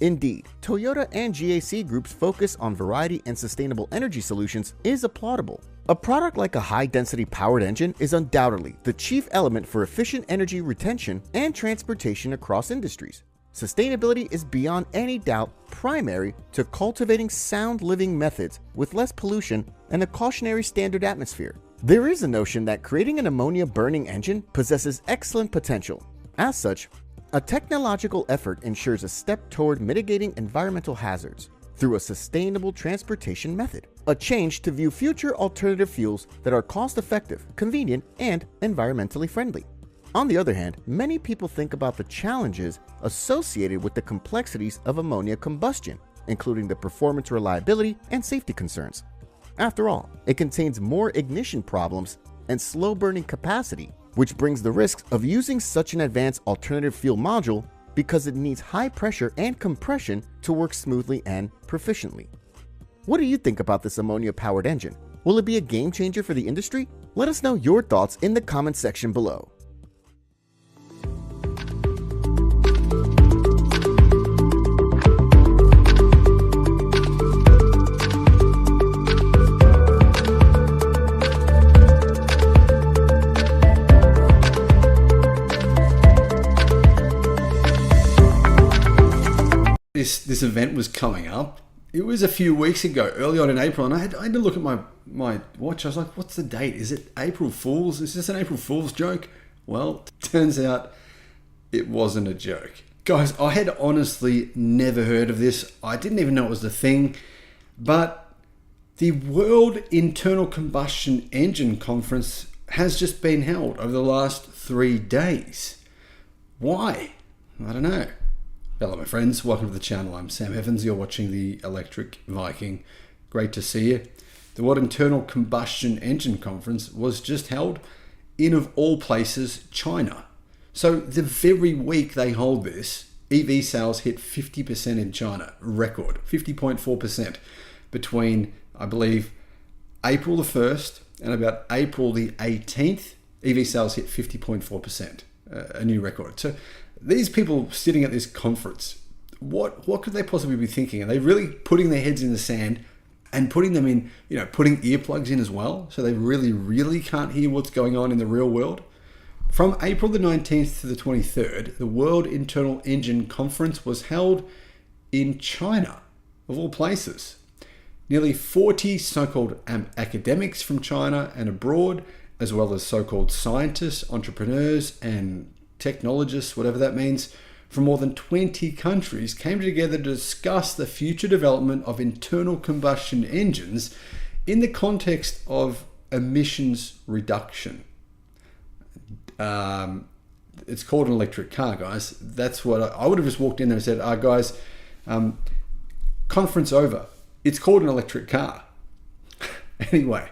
Indeed, Toyota and GAC Group's focus on variety and sustainable energy solutions is applaudable. A product like a high-density powered engine is undoubtedly the chief element for efficient energy retention and transportation across industries. Sustainability is beyond any doubt primary to cultivating sound living methods with less pollution and a cautionary standard atmosphere. There is a notion that creating an ammonia burning engine possesses excellent potential. As such, a technological effort ensures a step toward mitigating environmental hazards through a sustainable transportation method, a change to view future alternative fuels that are cost-effective, convenient, and environmentally friendly. On the other hand, many people think about the challenges associated with the complexities of ammonia combustion, including the performance reliability and safety concerns. After all, it contains more ignition problems and slow burning capacity, which brings the risks of using such an advanced alternative fuel module because it needs high pressure and compression to work smoothly and proficiently. What do you think about this ammonia-powered engine? Will it be a game changer for the industry? Let us know your thoughts in the comment section below. This event was coming up. It was a few weeks ago, early on in April, and I had to look at my watch. I was like, what's the date? Is it April Fool's? Is this an April Fool's joke? Well, turns out it wasn't a joke. Guys, I had honestly never heard of this. I didn't even know it was a thing. But the World Internal Combustion Engine Conference has just been held over the last 3 days. Why? I don't know. Hello my friends, welcome to the channel. I'm Sam Evans, you're watching the Electric Viking. Great to see you. The World Internal Combustion Engine Conference was just held in, of all places, China. So the very week they hold this, EV sales hit 50% in China, record, 50.4% between, I believe, April the 1st and about April the 18th, EV sales hit 50.4%, a new record. So these people sitting at this conference, what could they possibly be thinking? Are they really putting their heads in the sand and putting them in, putting earplugs in as well, so they really can't hear what's going on in the real world? From April the 19th to the 23rd, the World Internal Engine Conference was held in China, of all places. Nearly 40 so-called academics from China and abroad, as well as so-called scientists, entrepreneurs, and technologists, whatever that means, from more than 20 countries came together to discuss the future development of internal combustion engines in the context of emissions reduction. It's called an electric car, guys. That's what I would have just walked in there and said, guys, conference over. It's called an electric car. Anyway.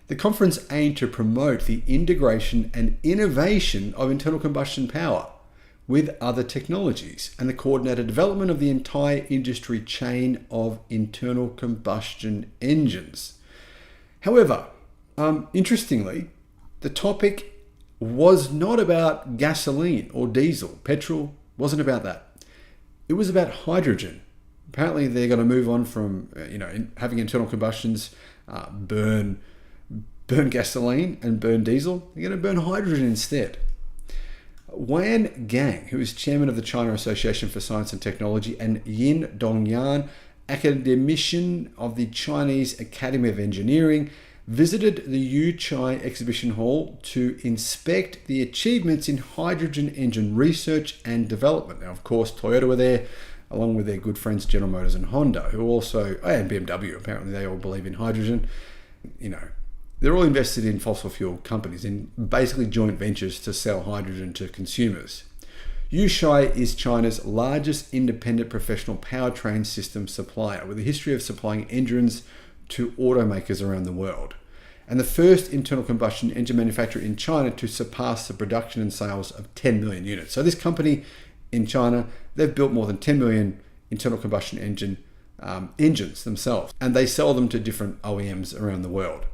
The conference aimed to promote the integration and innovation of internal combustion power with other technologies and the coordinated development of the entire industry chain of internal combustion engines. However, interestingly, the topic was not about gasoline or diesel. Petrol wasn't about that. It was about hydrogen. Apparently, they're going to move on from having internal combustions burn gasoline and burn diesel. They're going to burn hydrogen instead. Wan Gang, who is chairman of the China Association for Science and Technology, and Yin Dongyan, academician of the Chinese Academy of Engineering, visited the Yuchai exhibition hall to inspect the achievements in hydrogen engine research and development. Now, of course, Toyota were there, along with their good friends General Motors and Honda, who also, and BMW, apparently they all believe in hydrogen. They're all invested in fossil fuel companies, in basically joint ventures to sell hydrogen to consumers. Yuchai is China's largest independent professional powertrain system supplier, with a history of supplying engines to automakers around the world, and the first internal combustion engine manufacturer in China to surpass the production and sales of 10 million units. So this company in China, they've built more than 10 million internal combustion engine engines themselves, and they sell them to different OEMs around the world.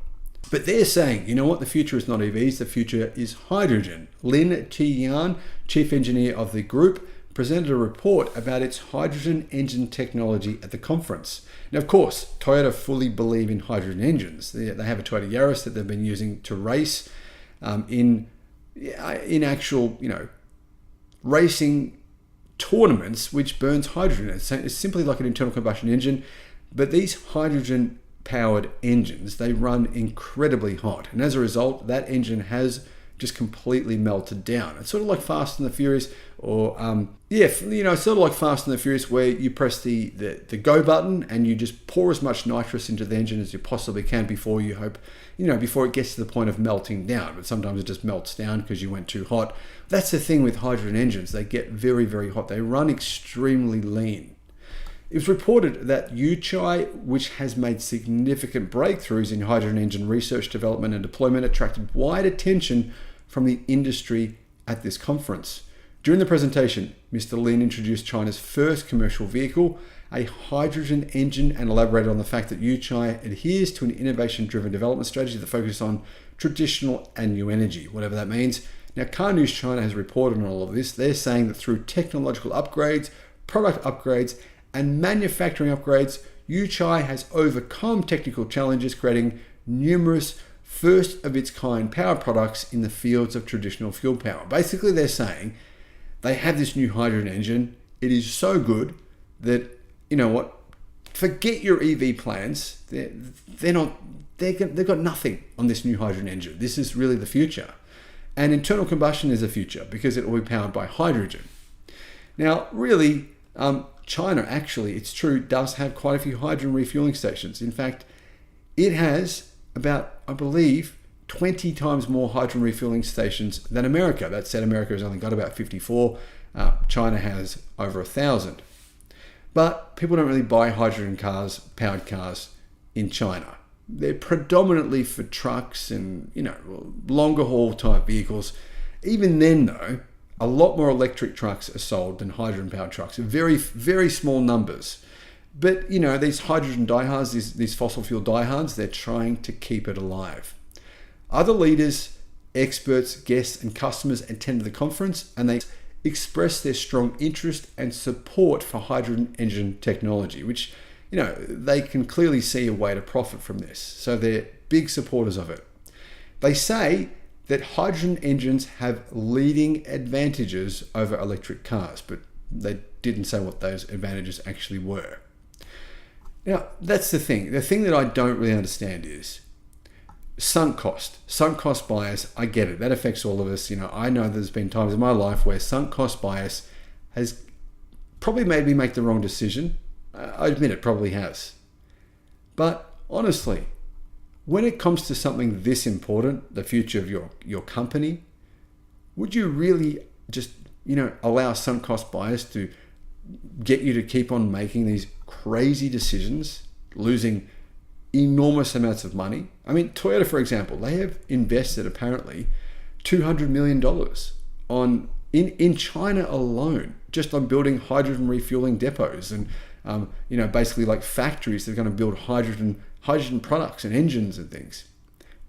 But they're saying, you know what, the future is not EVs, the future is hydrogen. Lin Chi-Yan, chief engineer of the group, presented a report about its hydrogen engine technology at the conference. Now, of course, Toyota fully believe in hydrogen engines. They have a Toyota Yaris that they've been using to race in actual, racing tournaments, which burns hydrogen. It's simply like an internal combustion engine, but these hydrogen powered engines, they run incredibly hot, and as a result that engine has just completely melted down. It's sort of like Fast and the Furious, or it's sort of like Fast and the Furious, where you press the go button and you just pour as much nitrous into the engine as you possibly can before it gets to the point of melting down. But sometimes it just melts down because you went too hot. That's the thing with hydrogen engines, they get very, very hot. They run extremely lean. It was reported that Yuchai, which has made significant breakthroughs in hydrogen engine research, development and deployment, attracted wide attention from the industry at this conference. During the presentation, Mr. Lin introduced China's first commercial vehicle, a hydrogen engine, and elaborated on the fact that Yuchai adheres to an innovation-driven development strategy that focuses on traditional and new energy, whatever that means. Now, Car News China has reported on all of this. They're saying that through technological upgrades, product upgrades, and manufacturing upgrades, Yuchai has overcome technical challenges, creating numerous first-of-its-kind power products in the fields of traditional fuel power. Basically, they're saying they have this new hydrogen engine. It is so good that, you know what, forget your EV plans. They've got nothing on this new hydrogen engine. This is really the future. And internal combustion is the future because it will be powered by hydrogen. Now, really, China actually, it's true, does have quite a few hydrogen refueling stations. In fact, it has about, I believe, 20 times more hydrogen refueling stations than America. That said, America has only got about 54. China has over 1,000. But people don't really buy hydrogen cars, powered cars in China. They're predominantly for trucks and, longer haul type vehicles. Even then though, a lot more electric trucks are sold than hydrogen powered trucks. Very, very small numbers. But, these hydrogen diehards, these fossil fuel diehards, they're trying to keep it alive. Other leaders, experts, guests, and customers attended the conference, and they expressed their strong interest and support for hydrogen engine technology, which, they can clearly see a way to profit from this. So they're big supporters of it. They say that hydrogen engines have leading advantages over electric cars, but they didn't say what those advantages actually were. Now, that's the thing. The thing that I don't really understand is sunk cost bias. I get it. That affects all of us. I know there's been times in my life where sunk cost bias has probably made me make the wrong decision. I admit it probably has. But honestly, when it comes to something this important, the future of your company, would you really just, allow sunk cost bias to get you to keep on making these crazy decisions, losing enormous amounts of money? I mean, Toyota, for example, they have invested apparently $200 million in China alone, just on building hydrogen refueling depots and basically like factories that are going to build hydrogen products and engines and things.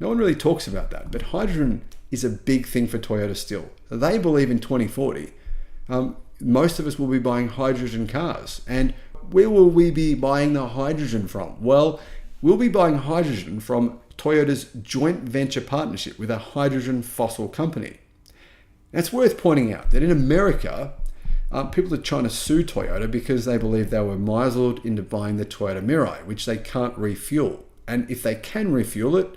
No one really talks about that, but hydrogen is a big thing for Toyota still. They believe in 2040, most of us will be buying hydrogen cars. And where will we be buying the hydrogen from? Well, we'll be buying hydrogen from Toyota's joint venture partnership with a hydrogen fossil company. Now, it's worth pointing out that in America, people are trying to sue Toyota because they believe they were misled into buying the Toyota Mirai, which they can't refuel. And if they can refuel it,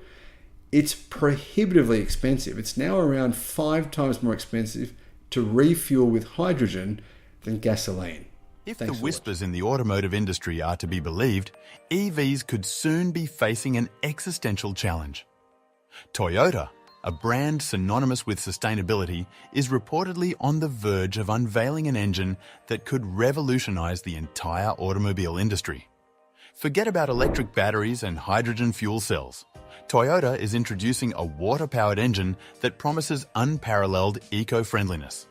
it's prohibitively expensive. It's now around 5 times more expensive to refuel with hydrogen than gasoline. If the whispers in the automotive industry are to be believed, EVs could soon be facing an existential challenge. Toyota, a brand synonymous with sustainability, is reportedly on the verge of unveiling an engine that could revolutionize the entire automobile industry. Forget about electric batteries and hydrogen fuel cells. Toyota is introducing a water-powered engine that promises unparalleled eco-friendliness.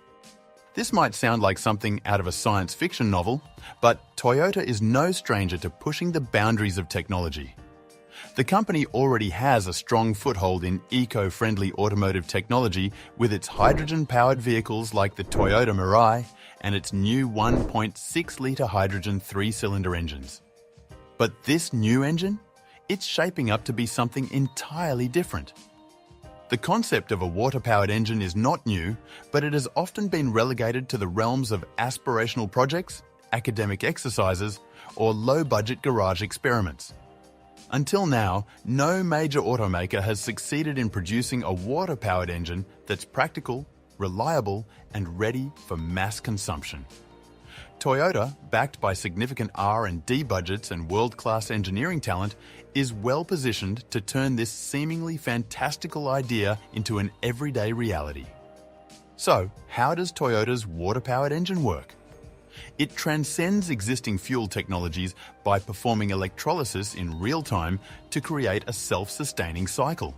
This might sound like something out of a science fiction novel, but Toyota is no stranger to pushing the boundaries of technology. The company already has a strong foothold in eco-friendly automotive technology with its hydrogen-powered vehicles like the Toyota Mirai and its new 1.6-litre hydrogen 3-cylinder engines. But this new engine? It's shaping up to be something entirely different. The concept of a water-powered engine is not new, but it has often been relegated to the realms of aspirational projects, academic exercises, or low-budget garage experiments. Until now, no major automaker has succeeded in producing a water-powered engine that's practical, reliable, and ready for mass consumption. Toyota, backed by significant R&D budgets and world-class engineering talent, is well positioned to turn this seemingly fantastical idea into an everyday reality. So, how does Toyota's water-powered engine work? It transcends existing fuel technologies by performing electrolysis in real time to create a self-sustaining cycle.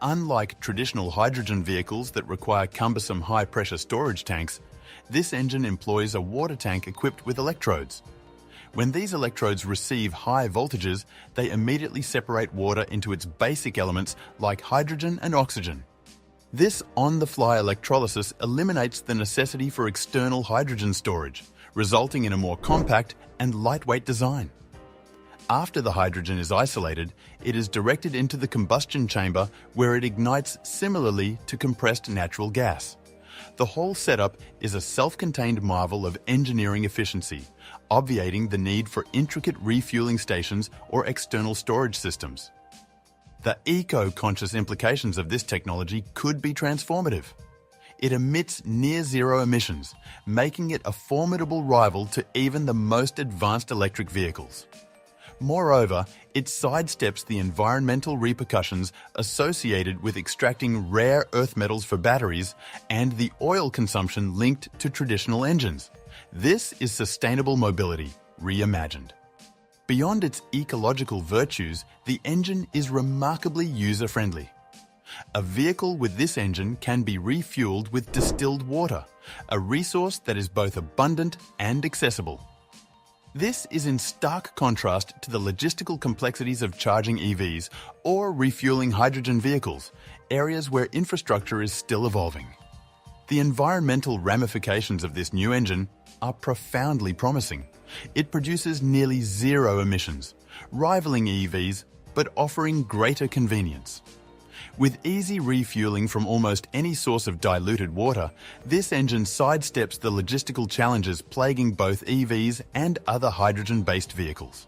Unlike traditional hydrogen vehicles that require cumbersome high-pressure storage tanks, this engine employs a water tank equipped with electrodes. When these electrodes receive high voltages, they immediately separate water into its basic elements like hydrogen and oxygen. This on-the-fly electrolysis eliminates the necessity for external hydrogen storage, resulting in a more compact and lightweight design. After the hydrogen is isolated, it is directed into the combustion chamber where it ignites similarly to compressed natural gas. The whole setup is a self-contained marvel of engineering efficiency, obviating the need for intricate refueling stations or external storage systems. The eco-conscious implications of this technology could be transformative. It emits near-zero emissions, making it a formidable rival to even the most advanced electric vehicles. Moreover, it sidesteps the environmental repercussions associated with extracting rare earth metals for batteries and the oil consumption linked to traditional engines. This is sustainable mobility, reimagined. Beyond its ecological virtues, the engine is remarkably user-friendly. A vehicle with this engine can be refueled with distilled water, a resource that is both abundant and accessible. This is in stark contrast to the logistical complexities of charging EVs or refueling hydrogen vehicles, areas where infrastructure is still evolving. The environmental ramifications of this new engine are profoundly promising. It produces nearly zero emissions, rivaling EVs but offering greater convenience. With easy refueling from almost any source of diluted water, this engine sidesteps the logistical challenges plaguing both EVs and other hydrogen-based vehicles.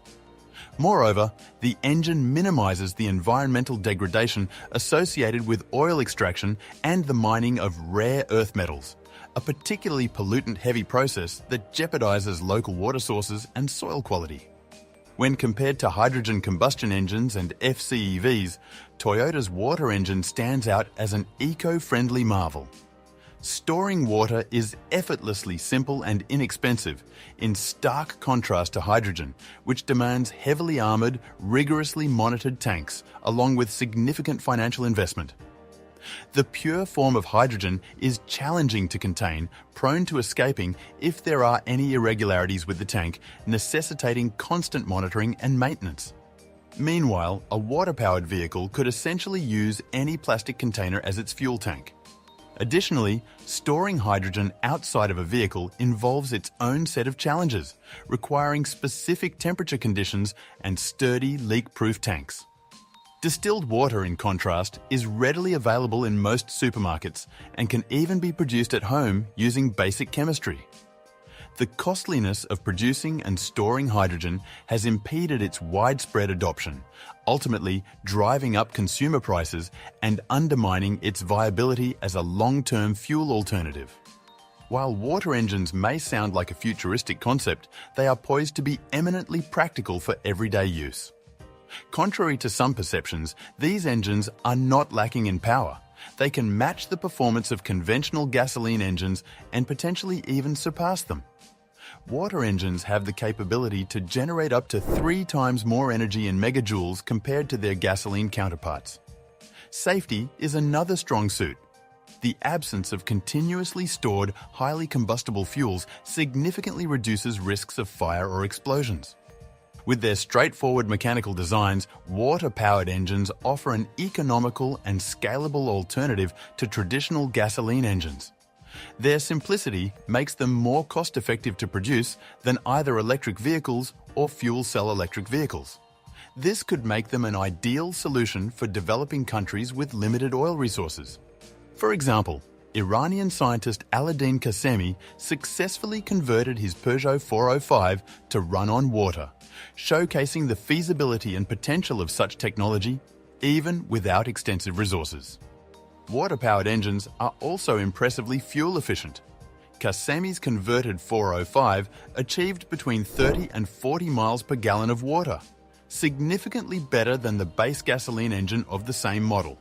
Moreover, the engine minimizes the environmental degradation associated with oil extraction and the mining of rare earth metals, a particularly pollutant-heavy process that jeopardizes local water sources and soil quality. When compared to hydrogen combustion engines and FCEVs, Toyota's water engine stands out as an eco-friendly marvel. Storing water is effortlessly simple and inexpensive, in stark contrast to hydrogen, which demands heavily armored, rigorously monitored tanks, along with significant financial investment. The pure form of hydrogen is challenging to contain, prone to escaping if there are any irregularities with the tank, necessitating constant monitoring and maintenance. Meanwhile, a water-powered vehicle could essentially use any plastic container as its fuel tank. Additionally, storing hydrogen outside of a vehicle involves its own set of challenges, requiring specific temperature conditions and sturdy, leak-proof tanks. Distilled water, in contrast, is readily available in most supermarkets and can even be produced at home using basic chemistry. The costliness of producing and storing hydrogen has impeded its widespread adoption, ultimately driving up consumer prices and undermining its viability as a long-term fuel alternative. While water engines may sound like a futuristic concept, they are poised to be eminently practical for everyday use. Contrary to some perceptions, these engines are not lacking in power. They can match the performance of conventional gasoline engines and potentially even surpass them. Water engines have the capability to generate up to 3 times more energy in megajoules compared to their gasoline counterparts. Safety is another strong suit. The absence of continuously stored, highly combustible fuels significantly reduces risks of fire or explosions. With their straightforward mechanical designs, water-powered engines offer an economical and scalable alternative to traditional gasoline engines. Their simplicity makes them more cost-effective to produce than either electric vehicles or fuel cell electric vehicles. This could make them an ideal solution for developing countries with limited oil resources. For example, Iranian scientist Aladdin Qasemi successfully converted his Peugeot 405 to run on water, showcasing the feasibility and potential of such technology even without extensive resources. Water-powered engines are also impressively fuel efficient. Qasemi's converted 405 achieved between 30 and 40 miles per gallon of water, significantly better than the base gasoline engine of the same model.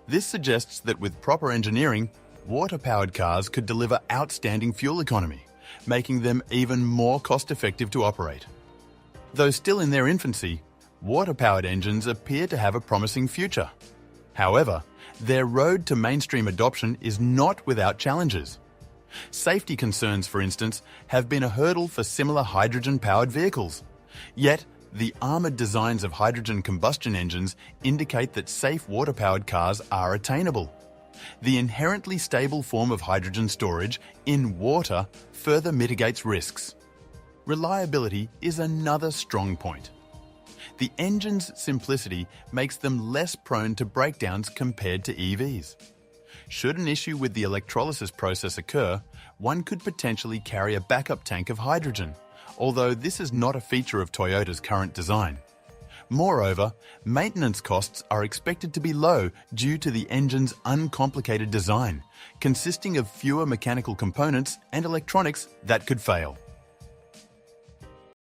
This suggests that with proper engineering, water-powered cars could deliver outstanding fuel economy, making them even more cost-effective to operate. Though still in their infancy, water-powered engines appear to have a promising future. However, their road to mainstream adoption is not without challenges. Safety concerns, for instance, have been a hurdle for similar hydrogen-powered vehicles. Yet, the armoured designs of hydrogen combustion engines indicate that safe water-powered cars are attainable. The inherently stable form of hydrogen storage in water further mitigates risks. Reliability is another strong point. The engine's simplicity makes them less prone to breakdowns compared to EVs. Should an issue with the electrolysis process occur, one could potentially carry a backup tank of hydrogen, although this is not a feature of Toyota's current design. Moreover, maintenance costs are expected to be low due to the engine's uncomplicated design, consisting of fewer mechanical components and electronics that could fail.